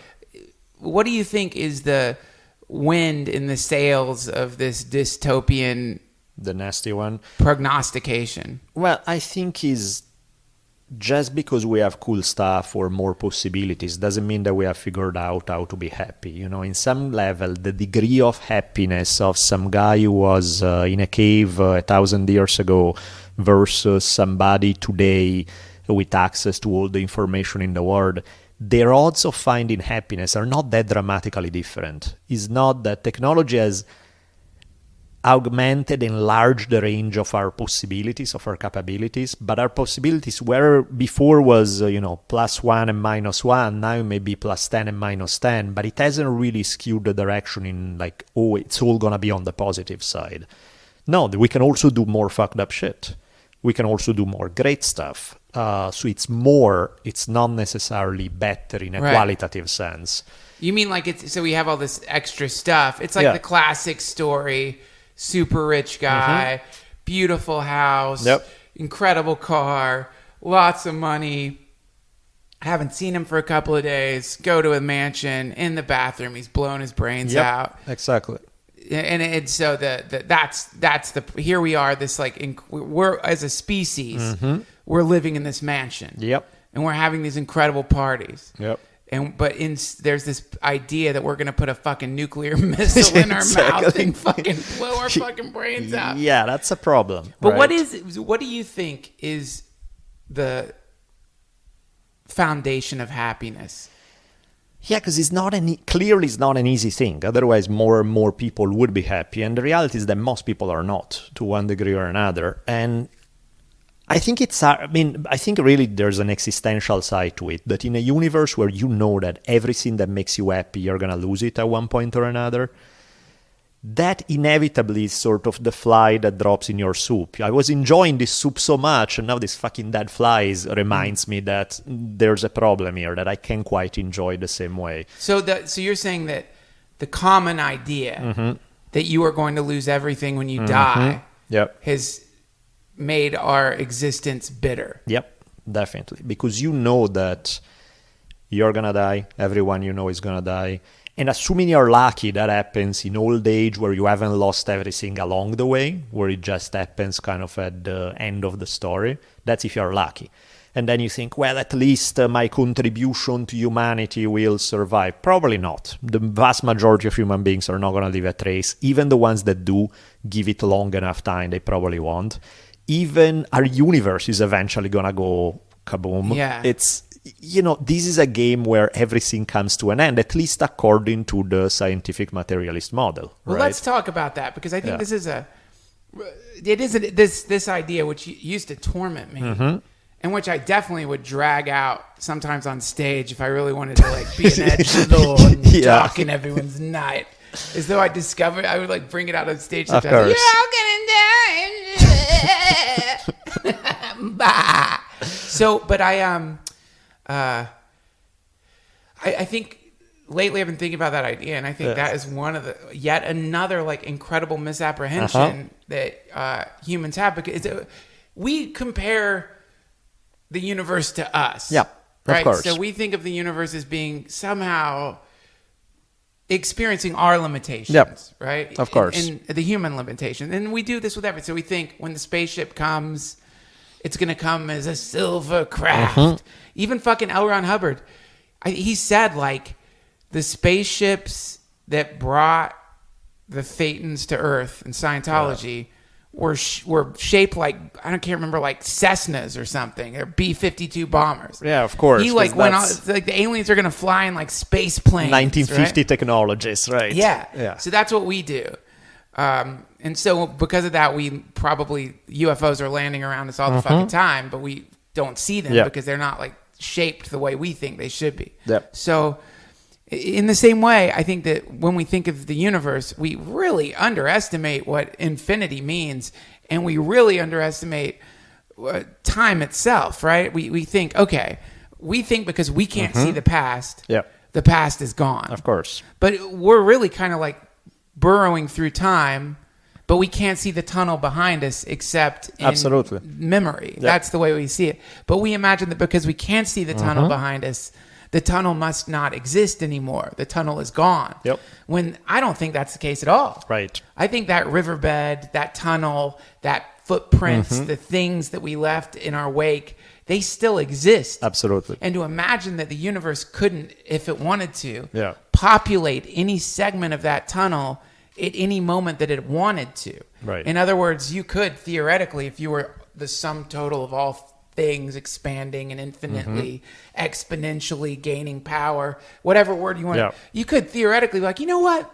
What do you think is the wind in the sails of this dystopian, the nasty one, prognostication? Well, I think is just because we have cool stuff or more possibilities doesn't mean that we have figured out how to be happy. You know, in some level, the degree of happiness of some guy who was in a cave 1,000 years ago versus somebody today with access to all the information in the world, their odds of finding happiness are not that dramatically different. It's not that technology has augmented, enlarged the range of our possibilities, of our capabilities, but our possibilities, where before was, +1 and -1, now it may be +10 and -10, but it hasn't really skewed the direction in like, oh, it's all gonna be on the positive side. No, we can also do more fucked up shit. We can also do more great stuff. So it's not necessarily better in a qualitative sense. You mean like so we have all this extra stuff. It's like the classic story, super rich guy, beautiful house, incredible car, lots of money. Haven't seen him for a couple of days. Go to a mansion. In the bathroom, he's blown his brains out. Exactly. And so that's the here we are. This we're as a species, we're living in this mansion. Yep. And we're having these incredible parties. Yep. But there's this idea that we're going to put a fucking nuclear missile in our mouth and fucking blow our fucking brains out. Yeah, that's a problem. But what do you think is the foundation of happiness? Yeah, because it's not an easy thing. Otherwise, more and more people would be happy. And the reality is that most people are not, to one degree or another. And I think I think really there's an existential side to it, that in a universe where you know that everything that makes you happy, you're going to lose it at one point or another, that inevitably is sort of the fly that drops in your soup. I was enjoying this soup so much, and now this fucking dead flies reminds me that there's a problem here, that I can't quite enjoy the same way. So you're saying that the common idea that you are going to lose everything when you die has made our existence bitter. Yep, definitely. Because you know that you're going to die, everyone you know is going to die. And assuming you're lucky, that happens in old age where you haven't lost everything along the way, where it just happens kind of at the end of the story. That's if you're lucky. And then you think, well, at least my contribution to humanity will survive. Probably not. The vast majority of human beings are not going to leave a trace. Even the ones that do, give it long enough time, they probably won't. Even our universe is eventually going to go kaboom. Yeah. It's, this is a game where everything comes to an end, at least according to the scientific materialist model. Well, right? Let's talk about that, because I think this is this idea which used to torment me, and which I definitely would drag out sometimes on stage if I really wanted to be an edge lord and talk in everyone's night. As though I would bring it out on stage sometimes. Of course. You're all gonna die. So, but I think lately I've been thinking about that idea, and I think that is one of yet another incredible misapprehension that humans have, because we compare the universe to us. Yeah, right. Of course. So we think of the universe as being somehow experiencing our limitations, right? Of course. And the human limitation. And we do this with everything. So we think when the spaceship comes, it's going to come as a silver craft. Even fucking L. Ron Hubbard, he said the spaceships that brought the Thetans to Earth in Scientology were shaped I can't remember, Cessnas or something, or B-52 bombers. Yeah, of course. He went on, the aliens are going to fly in space planes. 1950 right? technologies, right? Yeah. So that's what we do. And so because of that, we probably, UFOs are landing around us all the fucking time, but we don't see them because they're not shaped the way we think they should be. Yep. So in the same way, I think that when we think of the universe, we really underestimate what infinity means, and we really underestimate time itself, right? We think, because we can't see the past, the past is gone. Of course. But we're really kind of burrowing through time, but we can't see the tunnel behind us except in memory. Yep. That's the way we see it. But we imagine that because we can't see the tunnel behind us, the tunnel must not exist anymore. The tunnel is gone. Yep. When I don't think that's the case at all. Right. I think that riverbed, that tunnel, that footprints, the things that we left in our wake, they still exist. Absolutely. And to imagine that the universe couldn't, if it wanted to, Yeah. populate any segment of that tunnel at any moment that it wanted to. Right. In other words, you could theoretically, if you were the sum total of all things expanding and infinitely, exponentially gaining power, whatever word you want, Yeah. you could theoretically be like, you know what?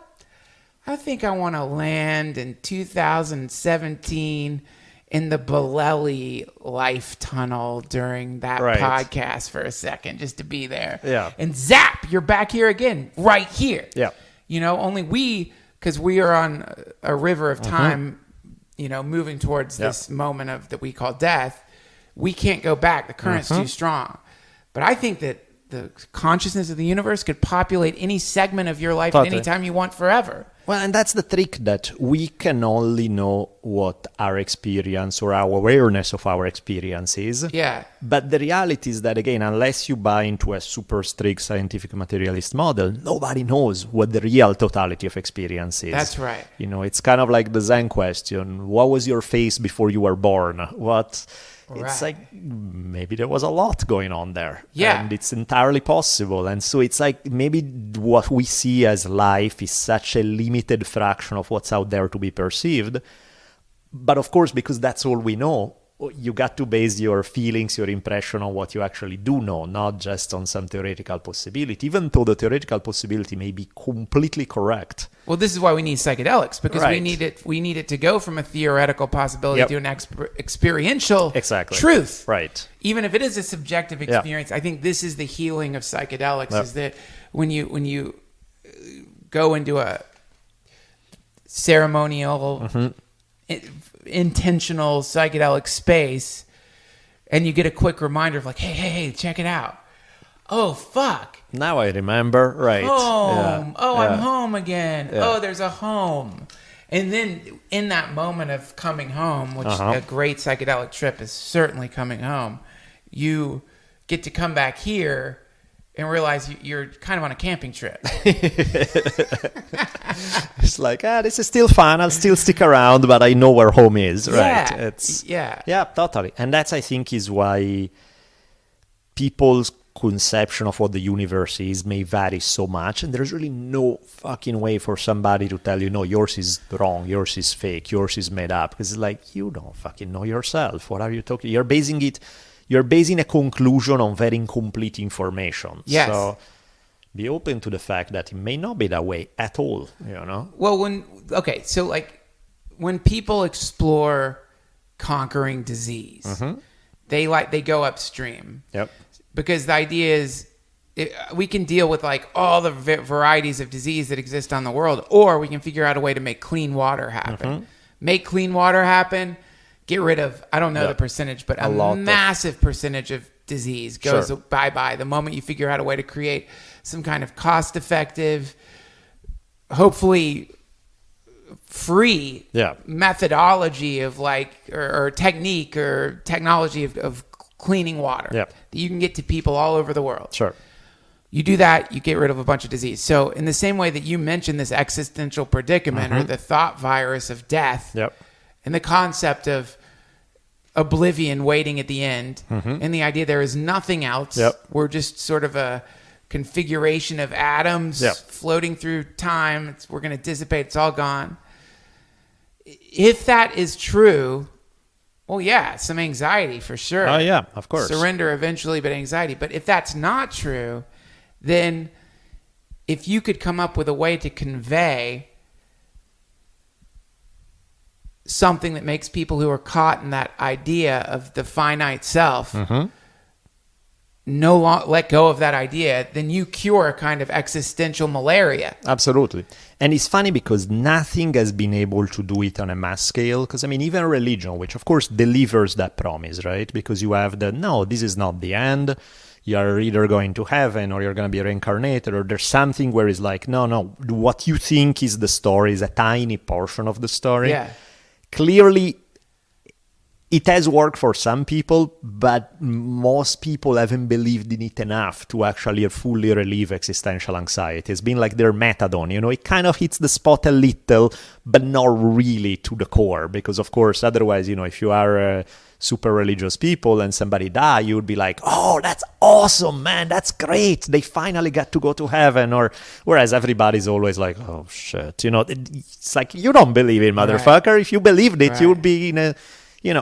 I think I want to land in 2017 in the Bolelli life tunnel during that Right. podcast for a second, just to be there. Yeah. And zap, you're back here again, right here. Yeah. You know, only because we are on a river of time, you know, moving towards this moment of that we call death, we can't go back. The current's too strong. But I think that the consciousness of the universe could populate any segment of your life at any time you want forever. Well, and that's the trick, that we can only know what our experience or our awareness of our experience is. Yeah. But the reality is that, again, unless you buy into a super strict scientific materialist model, nobody knows what the real totality of experience is. That's right. You know, it's kind of like the Zen question. What was your face before you were born? What? It's Right. like maybe there was a lot going on there. Yeah. And it's entirely possible. And so it's like maybe what we see as life is such a limited fraction of what's out there to be perceived. But of course, because that's all we know, you got to base your feelings, your impression on what you actually do know, not just on some theoretical possibility, even though the theoretical possibility may be completely correct. Well, this is why we need psychedelics, because Right. we need it to go from a theoretical possibility Yep. to an experiential Exactly. truth. Right. Even if it is a subjective experience, I think this is the healing of psychedelics, Yep. is that when you go into a ceremonial, intentional psychedelic space, and you get a quick reminder of like, hey, check it out. Oh, fuck. Now I remember. Right. Home. Yeah. Oh, Yeah. I'm home again. Yeah. Oh, there's a home. And then in that moment of coming home, which a great psychedelic trip is certainly coming home, you get to come back here and realize you're kind of on a camping trip. It's like, this is still fun. I'll still stick around, but I know where home is. Right. Yeah. Yeah, totally. And that's, I think, is why people's conception of what the universe is may vary so much, and there's really no fucking way for somebody to tell you, no, yours is wrong, yours is fake, yours is made up, because it's like, you don't fucking know yourself. What are you talking? You're basing a conclusion on very incomplete information. Yes. So be open to the fact that it may not be that way at all, you know? Well, when people explore conquering disease, they go upstream. Yep. Because the idea is we can deal with like all the varieties of disease that exist on the world, or we can figure out a way to make clean water happen. Make clean water happen, get rid of, I don't know the percentage, but a massive percentage of disease goes bye-bye the moment you figure out a way to create some kind of cost-effective, hopefully free methodology of like, or technique or technology of cleaning water that you can get to people all over the world. Sure. You do that, you get rid of a bunch of disease. So in the same way that you mentioned this existential predicament or the thought virus of death and the concept of oblivion waiting at the end and the idea there is nothing else. We're just sort of a configuration of atoms floating through time. We're going to dissipate. It's all gone. If that is true, well, yeah, some anxiety for sure. Oh, yeah, of course. Surrender eventually, but anxiety. But if that's not true, then if you could come up with a way to convey something that makes people who are caught in that idea of the finite self let go of that idea, then you cure a kind of existential malaria. Absolutely. And it's funny because nothing has been able to do it on a mass scale. Because, I mean, even religion, which of course delivers that promise, right? Because you have no, this is not the end. You're either going to heaven or you're going to be reincarnated, or there's something where it's like, no, what you think is the story is a tiny portion of the story. Yeah. Clearly, it has worked for some people, but most people haven't believed in it enough to actually fully relieve existential anxiety. It's been like their methadone, it kind of hits the spot a little, but not really to the core. Because, of course, otherwise, if you are super religious people and somebody die, you would be like, oh, that's awesome, man, that's great. They finally got to go to heaven. Or whereas everybody's always like, oh, shit. It's like, you don't believe it, motherfucker. Right. If you believed it, you would be in a...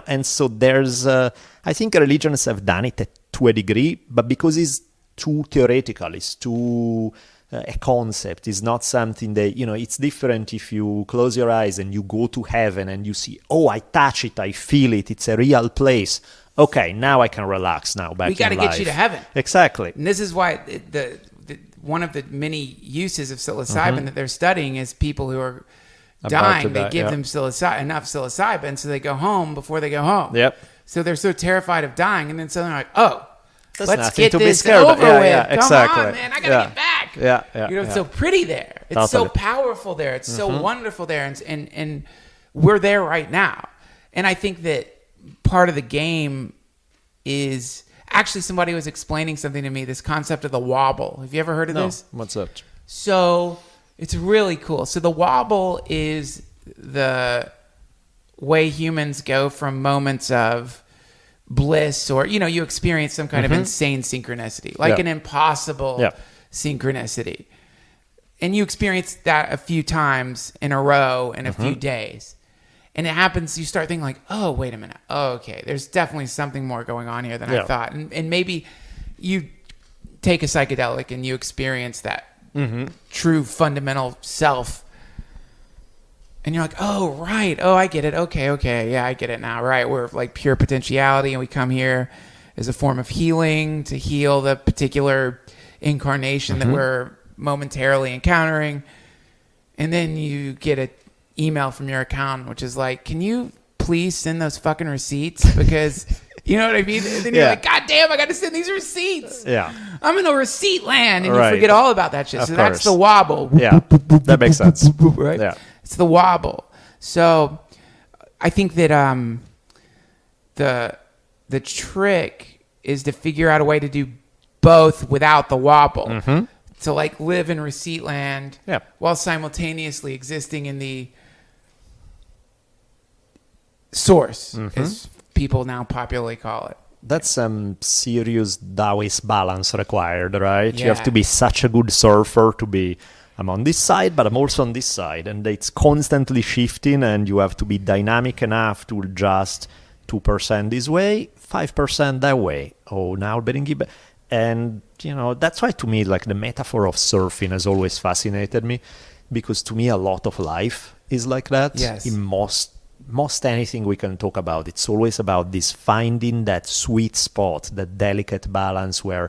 and so there's, I think religions have done it to a degree, but because it's too theoretical, it's too a concept, it's not something that, it's different if you close your eyes and you go to heaven and you see, oh, I touch it, I feel it, it's a real place. Okay, now I can relax now back in life. We got to get you to heaven. Exactly. And this is why the one of the many uses of psilocybin that they're studying is people who are dying, they give them enough psilocybin so they go home before they go home. Yep. So they're so terrified of dying, and then suddenly like, oh, that's let's get this over with. Yeah, exactly. Come on, man, I gotta get back. Yeah. It's so pretty there. It's so powerful there. It's so wonderful there, and we're there right now. And I think that part of the game is actually somebody was explaining something to me. This concept of the wobble. Have you ever heard of this? What's that? So. It's really cool. So the wobble is the way humans go from moments of bliss or, you experience some kind of insane synchronicity, like an impossible synchronicity. And you experience that a few times in a row in a few days. And it happens, you start thinking like, oh, wait a minute. Oh, okay, there's definitely something more going on here than I thought. And maybe you take a psychedelic and you experience that true fundamental self, and you're like, oh, right, oh, I get it, okay, yeah, I get it now, right? We're like pure potentiality, and we come here as a form of healing to heal the particular incarnation that we're momentarily encountering. And then you get an email from your accountant which is like, can you please send those fucking receipts, because you know what I mean? And then you're like, God damn, I got to send these receipts. Yeah. I'm in a receipt land, and you forget all about that shit. So that's the wobble. Yeah, that makes sense. Right? Yeah. It's the wobble. So I think that the trick is to figure out a way to do both without the wobble. To like live in receipt land while simultaneously existing in the source, as people now popularly call it. That's some serious Taoist balance required, right? You have to be such a good surfer to be, I'm on this side, but I'm also on this side. And it's constantly shifting, and you have to be dynamic enough to adjust 2% this way, 5% that way. Oh, now bringing it back. And, that's why to me, like the metaphor of surfing has always fascinated me, because to me, a lot of life is like that. Yes. In most anything we can talk about, it's always about this finding that sweet spot, that delicate balance where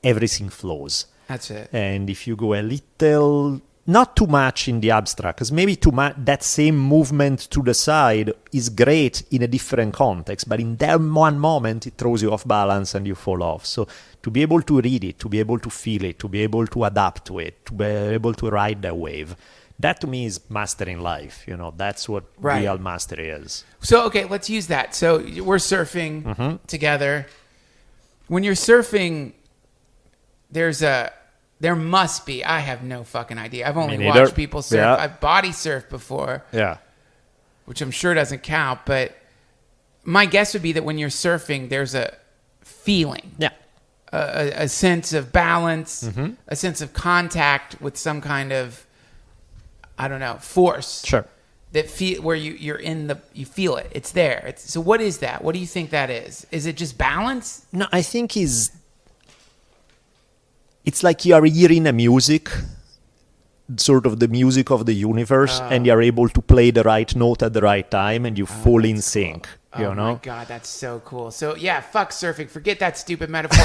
everything flows. That's it. And if you go a little, not too much in the abstract, because maybe too much, that same movement to the side is great in a different context, but in that one moment it throws you off balance and you fall off. So to be able to read it, to be able to feel it, to be able to adapt to it, to be able to ride that wave, that to me is mastering life. That's what real mastery is. So, okay, let's use that. So we're surfing together. When you're surfing, there must be, I have no fucking idea. I've only watched people surf. Yeah. I've body surfed before. Yeah. Which I'm sure doesn't count, but my guess would be that when you're surfing, there's a feeling. Yeah. A sense of balance, a sense of contact with some kind of, I don't know, force. Sure. That where you feel it. It's there. So what is that? What do you think that is? Is it just balance? No, I think it's like you are hearing a music, sort of the music of the universe, and you're able to play the right note at the right time, and you fall in sync. Cool. My God, that's so cool. So yeah, fuck surfing. Forget that stupid metaphor.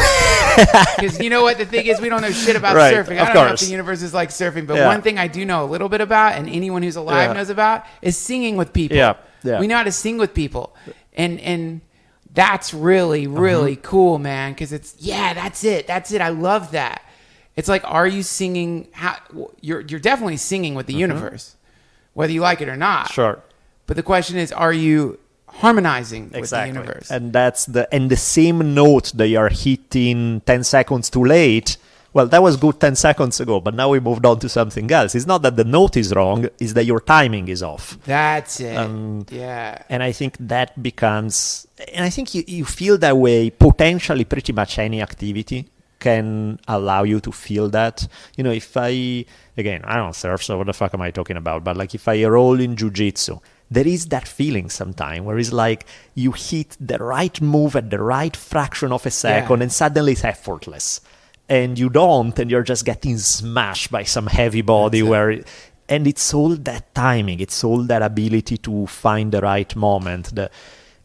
Because you know what? The thing is, we don't know shit about surfing. I don't know if the universe is like surfing, but one thing I do know a little bit about, and anyone who's alive knows about, is singing with people. We know how to sing with people. And that's really, really cool, man. Because that's it. I love that. It's like, are you singing? You're definitely singing with the universe, whether you like it or not. Sure. But the question is, are you harmonizing with Exactly. the universe. And that's the same note that you are hitting 10 seconds too late. Well, that was good 10 seconds ago, but now we moved on to something else. It's not that the note is wrong, it's that your timing is off. That's it. Yeah. And I think that becomes, and I think you feel that way potentially pretty much any activity can allow you to feel that. You know, if I don't surf, so what the fuck am I talking about? But like if I roll in jiu-jitsu, there is that feeling sometime where it's like you hit the right move at the right fraction of a second and suddenly it's effortless. And you don't, and you're just getting smashed by some heavy body and it's all that timing, it's all that ability to find the right moment.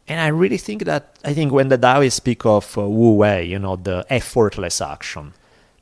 And I really think when the Taoists speak of Wu Wei, you know, the effortless action,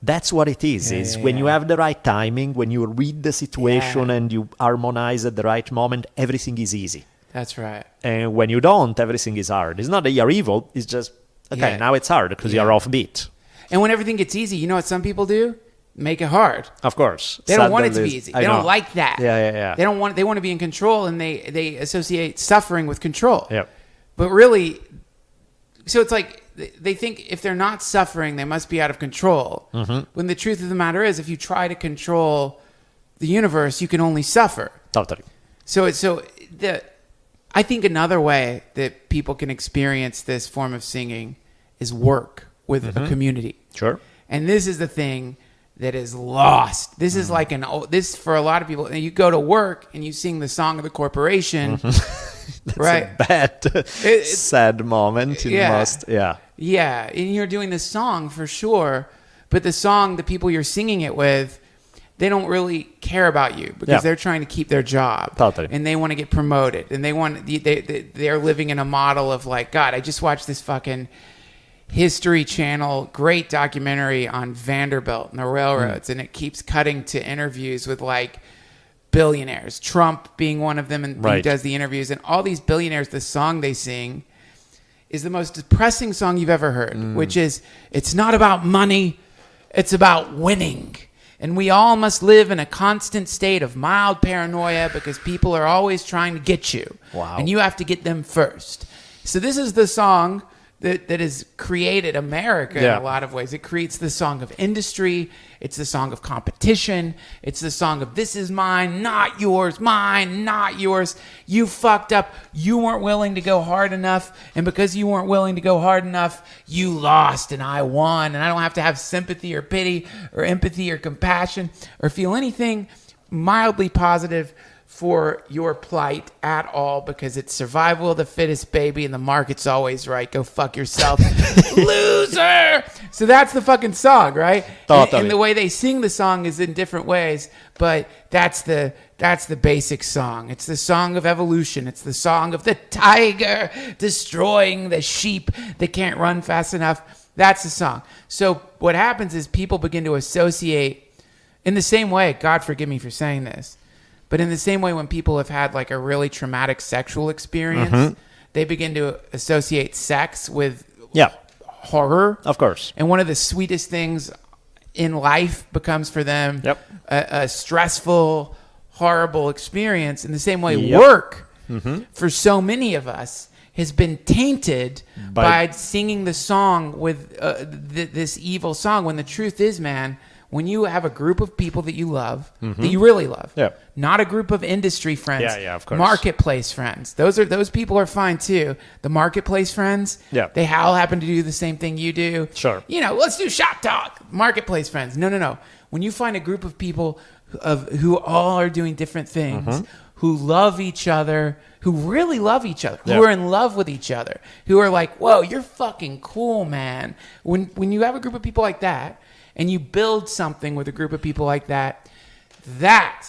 that's what it is. When you have the right timing, when you read the situation and you harmonize at the right moment, everything is easy. That's right. And when you don't, everything is hard. It's not that you're evil, it's just, now it's hard because you're offbeat. And when everything gets easy, you know what some people do? Make it hard. Of course. They don't want it to be easy. They don't like that. Yeah. They want to be in control, and they associate suffering with control. Yep. But really, so it's like they think if they're not suffering, they must be out of control. Mm-hmm. When the truth of the matter is, if you try to control the universe, you can only suffer. Totally. I think another way that people can experience this form of singing is work with a community. Sure. And this is the thing that is lost. This is like this for a lot of people. And you go to work and you sing the song of the corporation. That's right? a bad, sad moment. Yeah, and you're doing this song for sure, but the song, the people you're singing it with, they don't really care about you because they're trying to keep their job. Totally. And they want to get promoted, and they're living in a model of like, God, I just watched this fucking History Channel great documentary on Vanderbilt and the railroads, and it keeps cutting to interviews with like billionaires, Trump being one of them, and he does the interviews, and all these billionaires, the song they sing is the most depressing song you've ever heard, which is, it's not about money, it's about winning. And we all must live in a constant state of mild paranoia because people are always trying to get you. Wow. And you have to get them first. So this is the song that has created America in a lot of ways. It creates the song of industry. It's the song of competition. It's the song of this is mine, not yours, mine, not yours. You fucked up. You weren't willing to go hard enough. And because you weren't willing to go hard enough, you lost and I won. And I don't have to have sympathy or pity or empathy or compassion or feel anything mildly positive for your plight at all, because it's survival of the fittest, baby, and the market's always right. Go fuck yourself, loser. So that's the fucking song, right? Totally. And the way they sing the song is in different ways, but that's the basic song. It's the song of evolution. It's the song of the tiger destroying the sheep that can't run fast enough. That's the song. So what happens is people begin to associate in the same way. God forgive me for saying this. But in the same way, when people have had like a really traumatic sexual experience, they begin to associate sex with horror. Of course. And one of the sweetest things in life becomes for them a stressful, horrible experience. In the same way, work for so many of us has been tainted by singing the song with this evil song. When the truth is, man, when you have a group of people that you love, that you really love, not a group of industry friends, of course. Marketplace friends. Those people are fine too. The marketplace friends, they all happen to do the same thing you do. Sure. You know, let's do shop talk. Marketplace friends. No. When you find a group of people who all are doing different things, who love each other, who really love each other, who are in love with each other, who are like, whoa, you're fucking cool, man. When you have a group of people like that, and you build something with a group of people like that, that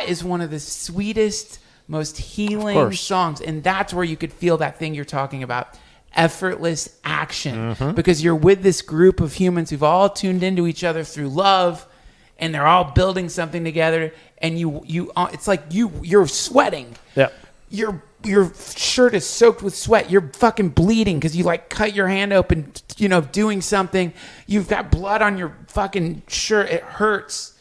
is one of the sweetest, most healing songs. And that's where you could feel that thing you're talking about, effortless action. Because you're with this group of humans who've all tuned into each other through love, and they're all building something together. And it's like you're sweating. Yeah. Your shirt is soaked with sweat. You're fucking bleeding because you like cut your hand open, doing something. You've got blood on your fucking shirt. It hurts,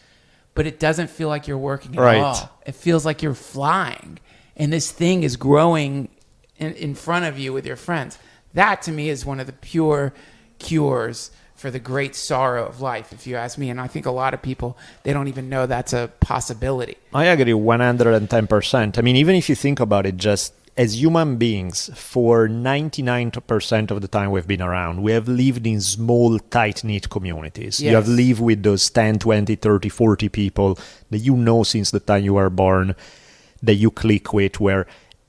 but it doesn't feel like you're working at all. It feels like you're flying, and this thing is growing in front of you with your friends. That to me is one of the pure cures for the great sorrow of life, if you ask me. And I think a lot of people, they don't even know that's a possibility. I agree 110%. I mean, even if you think about it, just as human beings, for 99% of the time we've been around, we have lived in small, tight-knit communities. Yes. You have lived with those 10, 20, 30, 40 people that you know since the time you were born, that you click with,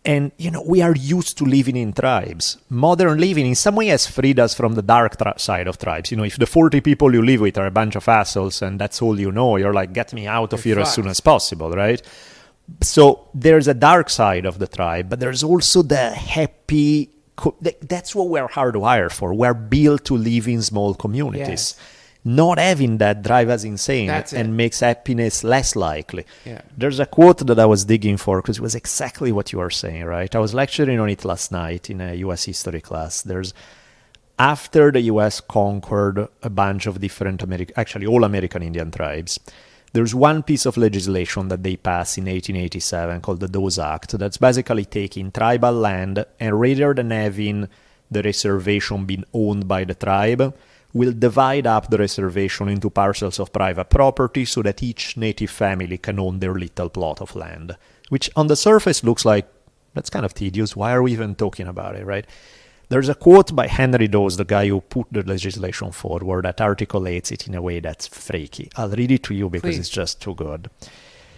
and, we are used to living in tribes. Modern living in some way has freed us from the dark side of tribes. If the 40 people you live with are a bunch of assholes and that's all you know, you're like, get me out of here as soon as possible, right? So there's a dark side of the tribe, but there's also the happy... That's what we're hardwired for. We're built to live in small communities. Yes. Not having that drive us insane and makes happiness less likely. Yeah. There's a quote that I was digging for because it was exactly what you were saying, right? I was lecturing on it last night in a U.S. history class. After the U.S. conquered a bunch of different all American Indian tribes, there's one piece of legislation that they passed in 1887 called the Dawes Act that's basically taking tribal land and rather than having the reservation being owned by the tribe, will divide up the reservation into parcels of private property so that each native family can own their little plot of land, which on the surface looks like, that's kind of tedious. Why are we even talking about it, right? There's a quote by Henry Dawes, the guy who put the legislation forward, that articulates it in a way that's freaky. I'll read it to you because it's just too good.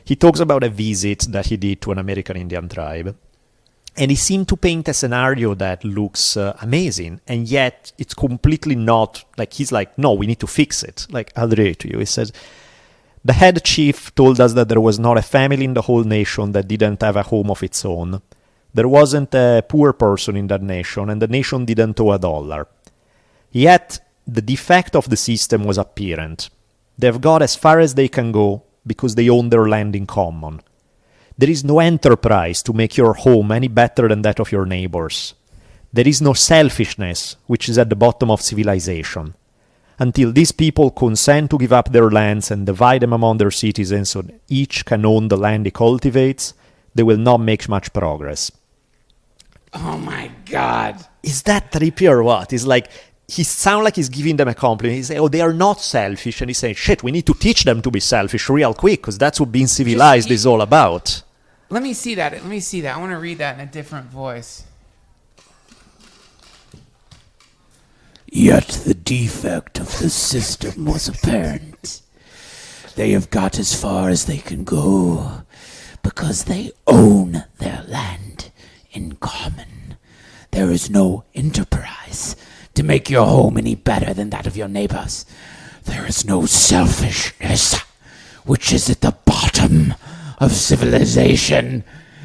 He talks about a visit that he did to an American Indian tribe. And he seemed to paint a scenario that looks amazing, and yet it's completely not, he's like, no, we need to fix it. I'll read it to you. He says, the head chief told us that there was not a family in the whole nation that didn't have a home of its own. There wasn't a poor person in that nation, and the nation didn't owe $1. Yet, the defect of the system was apparent. They've got as far as they can go because they own their land in common. There is no enterprise to make your home any better than that of your neighbors. There is no selfishness, which is at the bottom of civilization. Until these people consent to give up their lands and divide them among their citizens so that each can own the land he cultivates, they will not make much progress. Oh my God. Is that trippy or what? It's like, he sounds like he's giving them a compliment. He's saying, oh, they are not selfish. And he's saying, shit, we need to teach them to be selfish real quick because that's what being civilized is all about. Let me see that. I want to read that in a different voice. Yet the defect of the system was apparent. They have got as far as they can go because they own their land in common. There is no enterprise to make your home any better than that of your neighbors. There is no selfishness, which is at the bottom of civilization.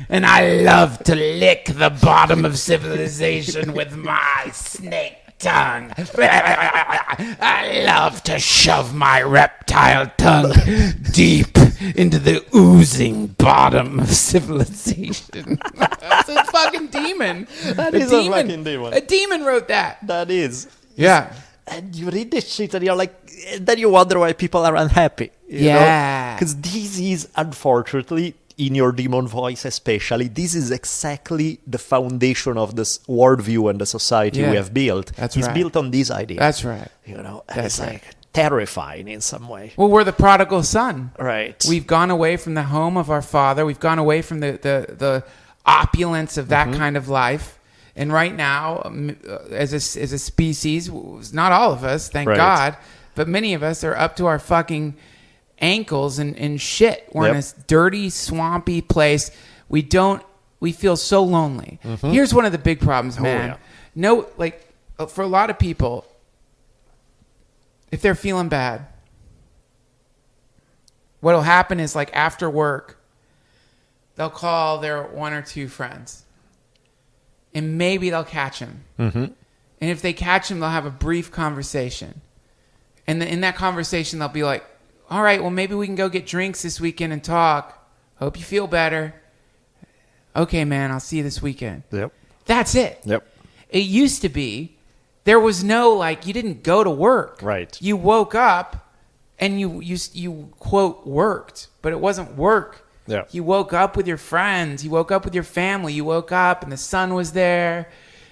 And I love to lick the bottom of civilization with my snake tongue. I love to shove my reptile tongue deep into the oozing bottom of civilization. That's a fucking demon. That is a fucking demon. A demon wrote that. That is. Yeah. And you read this shit and you're like, then you wonder why people are unhappy. Yeah. Because this is, unfortunately, in your demon voice especially, this is exactly the foundation of this worldview and the society we have built. That's it's right. built on this idea. That's right. And That's it's like terrifying in some way. Well, we're the prodigal son. Right. We've gone away from the home of our father. We've gone away from the opulence of that kind of life. And right now, as a species, not all of us, thank God, but many of us are up to our fucking ankles in shit. We're in this dirty, swampy place. We feel so lonely. Here's one of the big problems, man. For a lot of people, if they're feeling bad, what'll happen is after work, they'll call their one or two friends. And maybe they'll catch him. And if they catch him, they'll have a brief conversation. And in that conversation, they'll be like, all right, well, maybe we can go get drinks this weekend and talk. Hope you feel better. Okay, man, I'll see you this weekend. Yep. That's it. Yep. It used to be, there was no, you didn't go to work. Right. You woke up and you quote, worked. But it wasn't work. Yeah. You woke up with your friends. You woke up with your family. You woke up and the sun was there.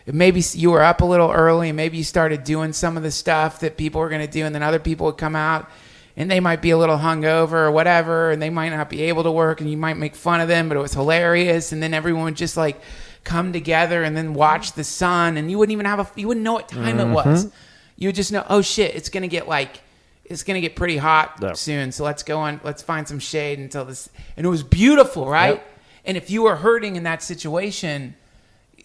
Maybe you were up a little early and maybe you started doing some of the stuff that people were going to do, and then other people would come out and they might be a little hungover or whatever, and they might not be able to work, and you might make fun of them, but it was hilarious. And then everyone would just like come together and then watch the sun, and you wouldn't even you wouldn't know what time it was. You would just know, oh shit, it's going to get pretty hot soon. So let's find some shade until this. And it was beautiful, right? Yep. And if you were hurting in that situation,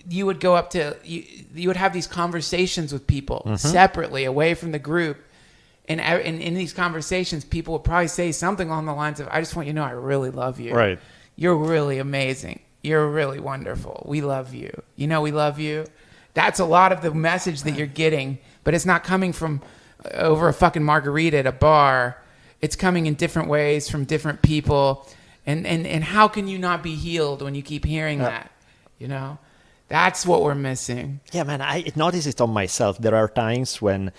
you would go up to, you would have these conversations with people separately, away from the group. And in these conversations, people would probably say something along the lines of, I just want you to know I really love you. Right. You're really amazing. You're really wonderful. We love you. You know we love you. That's a lot of the message that you're getting, but it's not coming from over a fucking margarita at a bar. It's coming in different ways from different people. And how can you not be healed when you keep hearing that? You know? That's what we're missing. Yeah, man, I notice it on myself. There are times when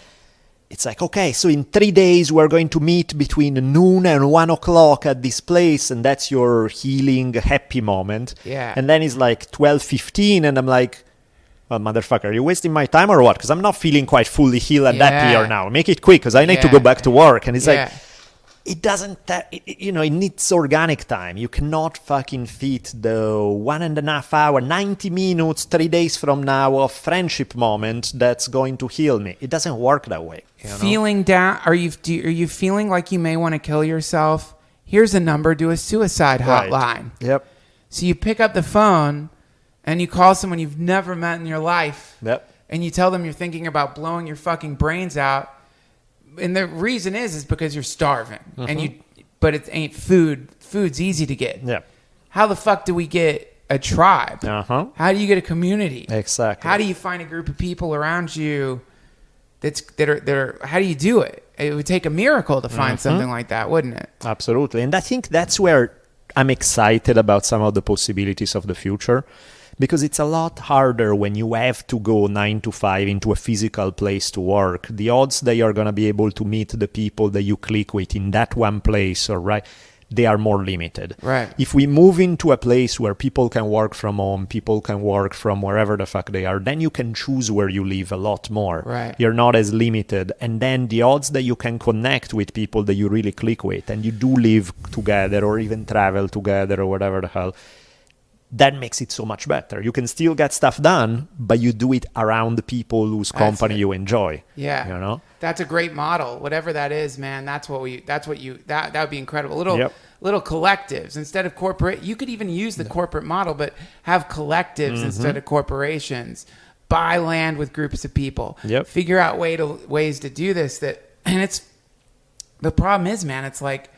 it's like, okay, so in 3 days we're going to meet between noon and 1 o'clock at this place, and that's your healing, happy moment. Yeah. And then it's like 12:15, and I'm like, well, motherfucker, are you wasting my time or what? Because I'm not feeling quite fully healed and happy here now. Make it quick, because I need to go back to work. And it's like, it doesn't, it needs organic time. You cannot fucking fit the 1.5 hour, 90 minutes, 3 days from now of friendship moment that's going to heal me. It doesn't work that way. You know? Feeling down, are you feeling like you may want to kill yourself? Here's a number, do a suicide hotline. Yep. So you pick up the phone and you call someone you've never met in your life. Yep. And you tell them you're thinking about blowing your fucking brains out. And the reason is because you're starving, but it ain't food. Food's easy to get. Yeah. How the fuck do we get a tribe? How do you get a community? Exactly. How do you find a group of people around you that are? How do you do it? It would take a miracle to find something like that, wouldn't it? Absolutely, and I think that's where I'm excited about some of the possibilities of the future. Because it's a lot harder when you have to go 9 to 5 into a physical place to work. The odds that you're going to be able to meet the people that you click with in that one place, they are more limited. Right. If we move into a place where people can work from home, people can work from wherever the fuck they are, then you can choose where you live a lot more. Right. You're not as limited. And then the odds that you can connect with people that you really click with and you do live together or even travel together or whatever the hell, that makes it so much better. You can still get stuff done, but you do it around the people whose company you enjoy. Yeah. You know? That's a great model. Whatever that is, man, that would be incredible. Little collectives instead of corporate. You could even use the corporate model, but have collectives instead of corporations. Buy land with groups of people. Yep. Figure out ways to do this. And the problem is, man, it's like,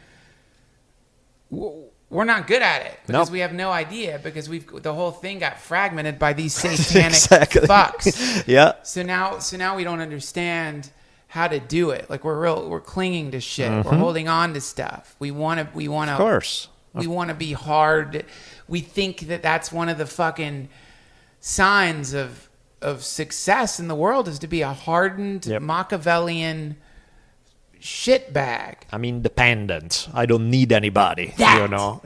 we're not good at it because we have no idea, because the whole thing got fragmented by these satanic fucks. Yeah. So now we don't understand how to do it. Like we're clinging to shit. We're holding on to stuff. We want to. Of course. We want to be hard. We think that's one of the fucking signs of success in the world is to be a hardened Machiavellian shitbag. I'm independent. I don't need anybody. You know,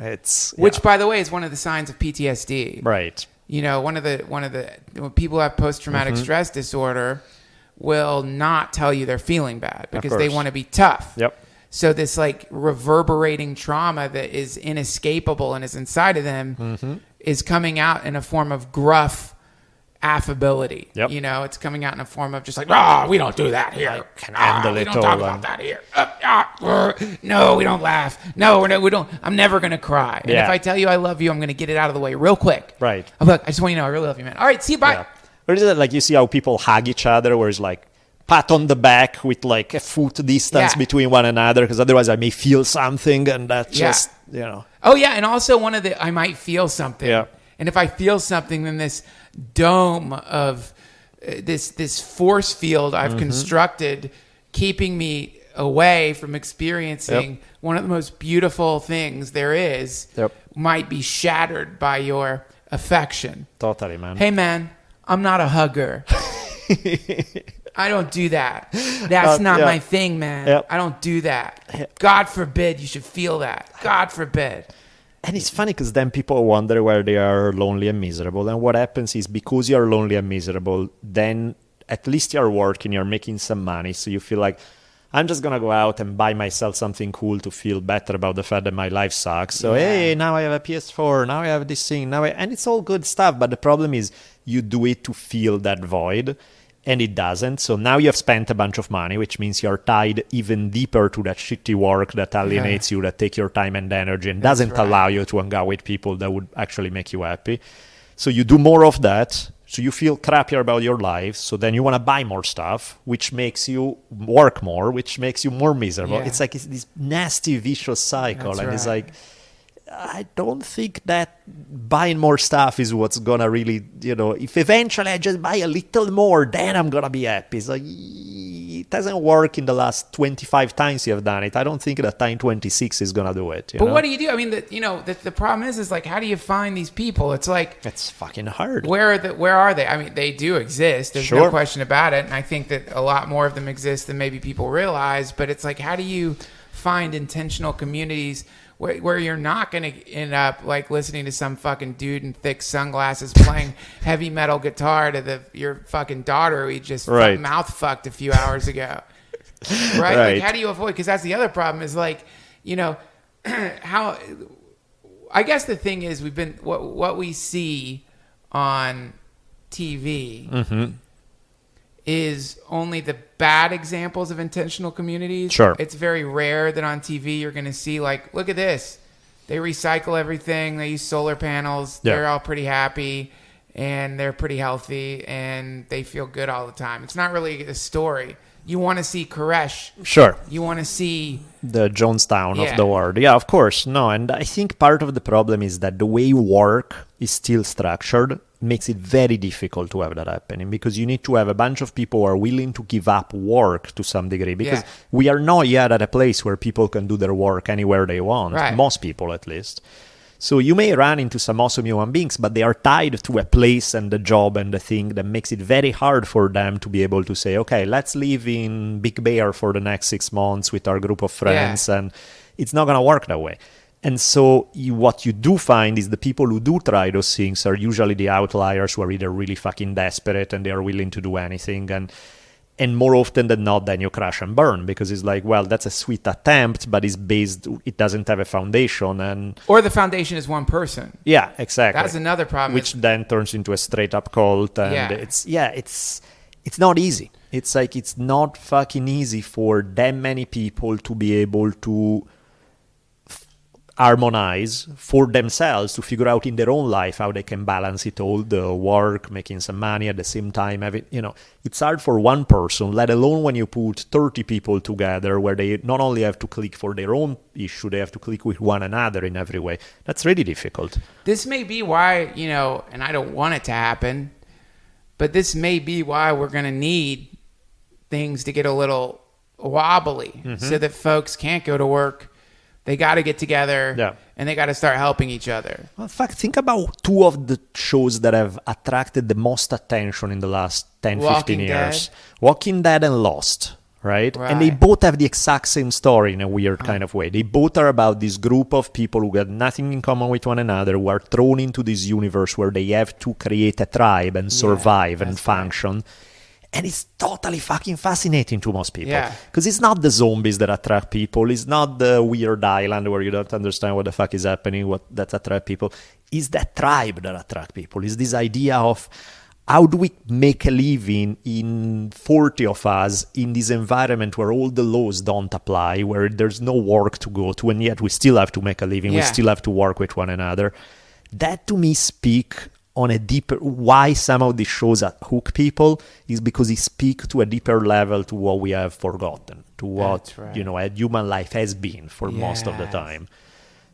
which, by the way, is one of the signs of PTSD. Right. You know, one of the when people who have post-traumatic stress disorder will not tell you they're feeling bad because they want to be tough. Yep. So this like reverberating trauma that is inescapable and is inside of them is coming out in a form of gruff affability. Yep. You know, it's coming out in a form of just like, we don't do that here. We don't talk about that here. No, we don't laugh. No, we don't. I'm never going to cry. And if I tell you I love you, I'm going to get it out of the way real quick. Right. I'm like, I just want you to know I really love you, man. All right, see you, bye. Yeah. Or is it like you see how people hug each other, where it's like pat on the back with like a foot distance between one another, because otherwise I may feel something, and that just, you know. Oh, yeah, and also I might feel something. Yeah. And if I feel something, then this dome of this force field I've constructed keeping me away from experiencing one of the most beautiful things there is might be shattered by your affection. Totally, man. Hey, man, I'm not a hugger. I don't do that. That's not my thing, man. I don't do that. God forbid you should feel that. God forbid. And it's funny because then people wonder where they are lonely and miserable. And what happens is because you're lonely and miserable, then at least you're working, you're making some money. So you feel like, I'm just going to go out and buy myself something cool to feel better about the fact that my life sucks. So, hey, now I have a PS4, now I have this thing, and it's all good stuff. But the problem is you do it to fill that void, and it doesn't. So now you have spent a bunch of money, which means you're tied even deeper to that shitty work that alienates you, that take your time and energy, and doesn't allow you to hang out with people that would actually make you happy. So you do more of that. So you feel crappier about your life. So then you want to buy more stuff, which makes you work more, which makes you more miserable. Yeah. It's like it's this nasty, vicious cycle. That's and right. it's like, I don't think that buying more stuff is what's going to really, if eventually I just buy a little more, then I'm going to be happy. It's like, it doesn't work in the last 25 times you have done it. I don't think that time 26 is going to do it. But what do you do? I mean, the problem is like, how do you find these people? It's like, it's fucking hard. Where are they? I mean, they do exist. There's no question about it. And I think that a lot more of them exist than maybe people realize. But it's like, how do you find intentional communities where you're not going to end up like listening to some fucking dude in thick sunglasses playing heavy metal guitar to your fucking daughter who he just mouth fucked a few hours ago. Right? Like, how do you avoid? Because that's the other problem is like, how, I guess the thing is what we see on TV is only the bad examples of intentional communities. Sure. It's very rare that on TV you're going to see like, look at this. They recycle everything. They use solar panels. Yeah. They're all pretty happy and they're pretty healthy and they feel good all the time. It's not really a story. You want to see Koresh. Sure. You want to see the Jonestown of the world. Yeah, of course. No, and I think part of the problem is that the way work is still structured makes it very difficult to have that happening, because you need to have a bunch of people who are willing to give up work to some degree, because we are not yet at a place where people can do their work anywhere they want, most people at least. So you may run into some awesome human beings, but they are tied to a place and the job and the thing that makes it very hard for them to be able to say, okay, let's live in Big Bear for the next 6 months with our group of friends. And it's not going to work that way. And so what you do find is the people who do try those things are usually the outliers who are either really fucking desperate and they are willing to do anything. And more often than not, then you crash and burn, because it's like, well, that's a sweet attempt, but it doesn't have a foundation. Or the foundation is one person. Yeah, exactly. That's another problem. Which then turns into a straight up cult. And it's not easy. It's like, it's not fucking easy for that many people to be able to harmonize for themselves, to figure out in their own life how they can balance it all, the work, making some money at the same time. It's hard for one person, let alone when you put 30 people together where they not only have to click for their own issue, they have to click with one another in every way. That's really difficult. This may be why, and I don't want it to happen, but this may be why we're going to need things to get a little wobbly so that folks can't go to work. They got to get together and they got to start helping each other. Well, in fact, think about two of the shows that have attracted the most attention in the last 10, 15 years. Walking Dead and Lost, right? And they both have the exact same story in a weird kind of way. They both are about this group of people who got nothing in common with one another, who are thrown into this universe where they have to create a tribe and survive and function. Right. And it's totally fucking fascinating to most people. Because it's not the zombies that attract people. It's not the weird island where you don't understand what the fuck is happening, that attract people. It's that tribe that attract people. It's this idea of how do we make a living in 40 of us in this environment where all the laws don't apply, where there's no work to go to, and yet we still have to make a living. We still have to work with one another. That to me speak on a deeper, why some of these shows that hook people is because it speaks to a deeper level to what we have forgotten, to what a human life has been for most of the time.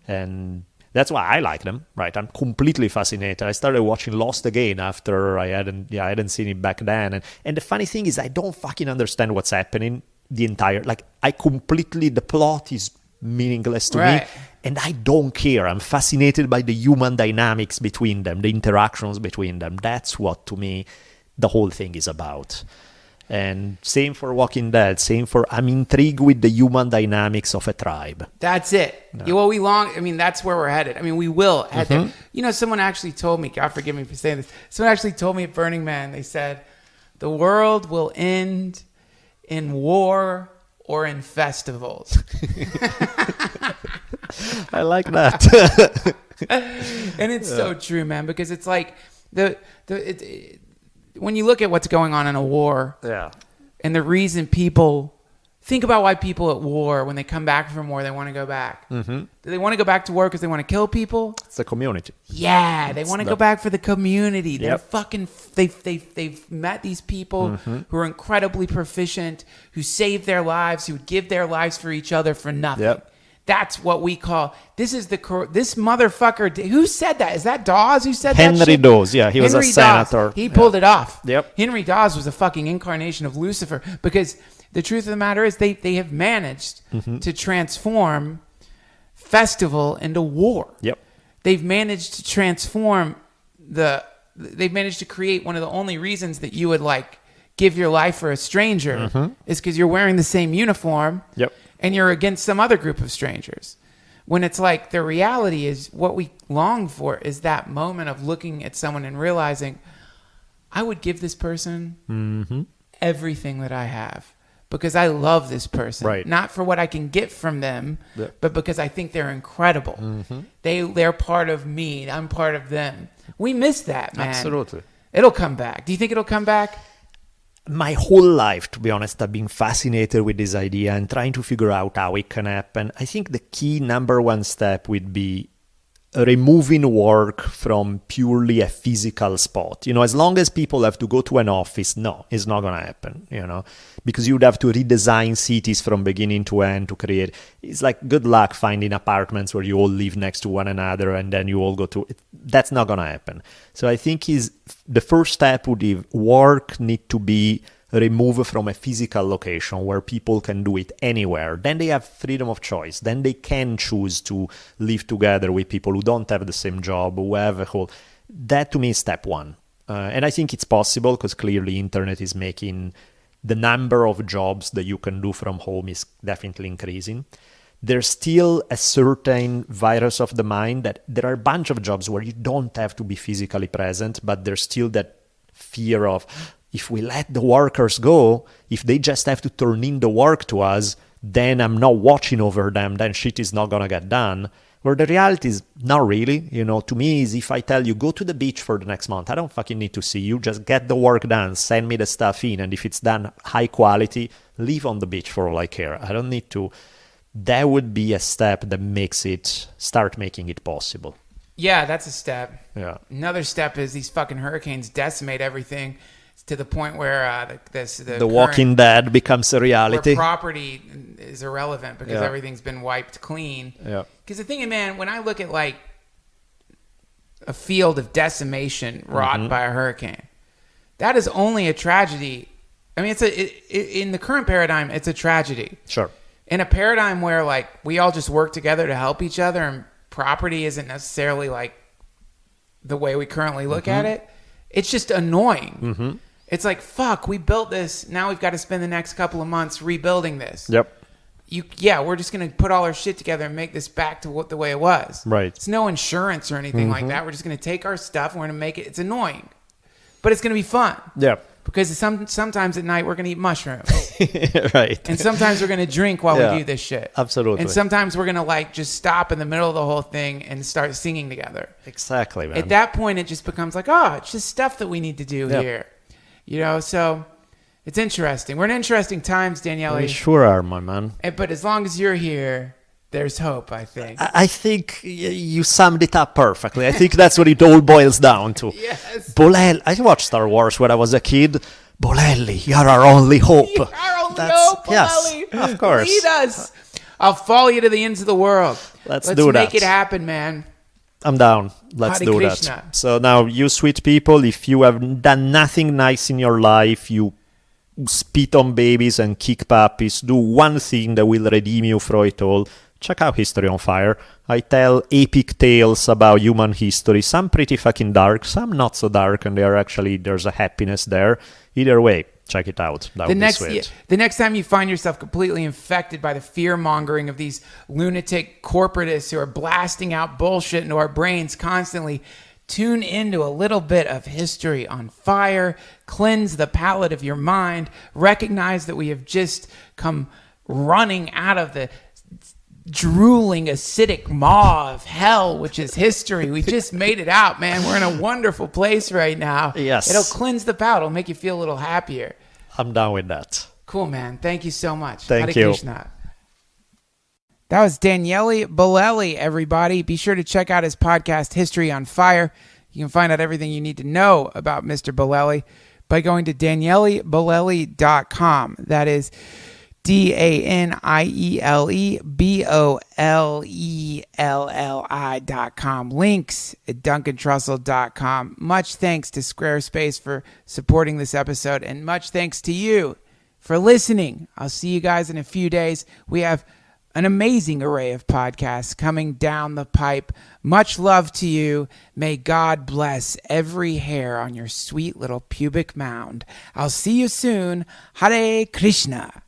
And that's why I like them, right? I'm completely fascinated. I started watching Lost again after I hadn't seen it back then. And the funny thing is I don't fucking understand what's happening the plot is meaningless to me. And I don't care. I'm fascinated by the human dynamics between them, the interactions between them. That's what, to me, the whole thing is about. And same for Walking Dead. I'm intrigued with the human dynamics of a tribe. That's it. No. Well, that's where we're headed. I mean, we will head there. You know, someone actually told me, God forgive me for saying this, someone actually told me at Burning Man, they said, the world will end in war or in festivals. I like that. And it's so true, man, because it's like when you look at what's going on in a war, and the reason people think about why people at war, when they come back from war, they want to go back. Do they want to go back to war because they want to kill people? It's the community. Yeah, they want to go back for the community. They're Yep. they've met these people who are incredibly proficient, who saved their lives, who would give their lives for each other for nothing. Yep. That's what we call, this motherfucker. Who said that? Is that Dawes who said that Henry shit? Dawes, yeah. He was a Henry senator. Dawes. He pulled it off. Yep. Henry Dawes was a fucking incarnation of Lucifer, because the truth of the matter is they have managed to transform festival into war. Yep. They've managed to transform they've managed to create one of the only reasons that you would like give your life for a stranger is because you're wearing the same uniform. Yep. And you're against some other group of strangers. When it's like, the reality is, what we long for is that moment of looking at someone and realizing, I would give this person everything that I have because I love this person. Right. Not for what I can get from them, Yep. but because I think they're incredible. They're part of me. I'm part of them. We miss that, man. Absolutely. It'll come back. Do you think it'll come back? My whole life, to be honest, I've been fascinated with this idea and trying to figure out how it can happen. I think the key number one step would be removing work from purely a physical spot. As long as people have to go to an office, no, it's not going to happen, because you'd have to redesign cities from beginning to end to create. It's like, good luck finding apartments where you all live next to one another and then you all go to. That's not going to happen. So I think the first step would be work need to be removed from a physical location where people can do it anywhere. Then they have freedom of choice. Then they can choose to live together with people who don't have the same job, who have a whole. That to me is step one. And I think it's possible because clearly internet is making the number of jobs that you can do from home is definitely increasing. There's still a certain virus of the mind that there are a bunch of jobs where you don't have to be physically present, but there's still that fear of, if we let the workers go, if they just have to turn in the work to us, then I'm not watching over them, then shit is not going to get done. Where the reality is not really, to me is if I tell you, go to the beach for the next month, I don't fucking need to see you, just get the work done, send me the stuff in, and if it's done high quality, leave on the beach for all I care. I don't need to. That would be a step that start making it possible. Yeah, that's a step. Yeah. Another step is these fucking hurricanes decimate everything to the point where the Walking Dead becomes a reality. Where property is irrelevant because everything's been wiped clean. Yeah. Because the thing is, man, when I look at like a field of decimation wrought by a hurricane, that is only a tragedy. I mean, in the current paradigm, it's a tragedy. Sure. In a paradigm where like we all just work together to help each other and property isn't necessarily like the way we currently look at it, it's just annoying. It's like, fuck, we built this. Now we've got to spend the next couple of months rebuilding this. Yep. We're just going to put all our shit together and make this back to the way it was. Right. It's no insurance or anything like that. We're just going to take our stuff and we're going to make it. It's annoying, but it's going to be fun. Yeah. Because sometimes at night we're going to eat mushrooms. Right. And sometimes we're going to drink while we do this shit. Absolutely. And sometimes we're going to like just stop in the middle of the whole thing and start singing together. Exactly, man. At that point, it just becomes like, it's just stuff that we need to do here. So it's interesting. We're in interesting times, Daniele. We sure are, my man. But as long as you're here, there's hope, I think. I think you summed it up perfectly. I think that's what it all boils down to. Yes. Bolelli. I watched Star Wars when I was a kid. Bolelli, you're our only hope. Our only hope, Bolelli. Yes, of course. Lead us. I'll follow you to the ends of the world. Let's do that. Let's make it happen, man. I'm down. Let's Hare do Krishna. that. So now, you sweet people, if you have done nothing nice in your life, you spit on babies and kick puppies, do one thing that will redeem you from it all. Check out History on Fire. I tell epic tales about human history, some pretty fucking dark, some not so dark, and there's a happiness there. Either way, check it out. That would be sweet. The next time you find yourself completely infected by the fear-mongering of these lunatic corporatists who are blasting out bullshit into our brains constantly, tune into a little bit of History on Fire, cleanse the palate of your mind, recognize that we have just come running out of the drooling acidic maw of hell, which is history. We just made it out, man. We're in a wonderful place right now. Yes. It'll cleanse the palate. It'll make you feel a little happier. I'm down with that. Cool, man. Thank you so much. Thank Hare you. Krishna. That was Daniele Bolelli, everybody. Be sure to check out his podcast, History on Fire. You can find out everything you need to know about Mr. Bolelli by going to danielebolelli.com. That is DanieleBolelli.com. Links at DuncanTrussell.com. Much thanks to Squarespace for supporting this episode, and much thanks to you for listening. I'll see you guys in a few days. We have an amazing array of podcasts coming down the pipe. Much love to you. May God bless every hair on your sweet little pubic mound. I'll see you soon. Hare Krishna.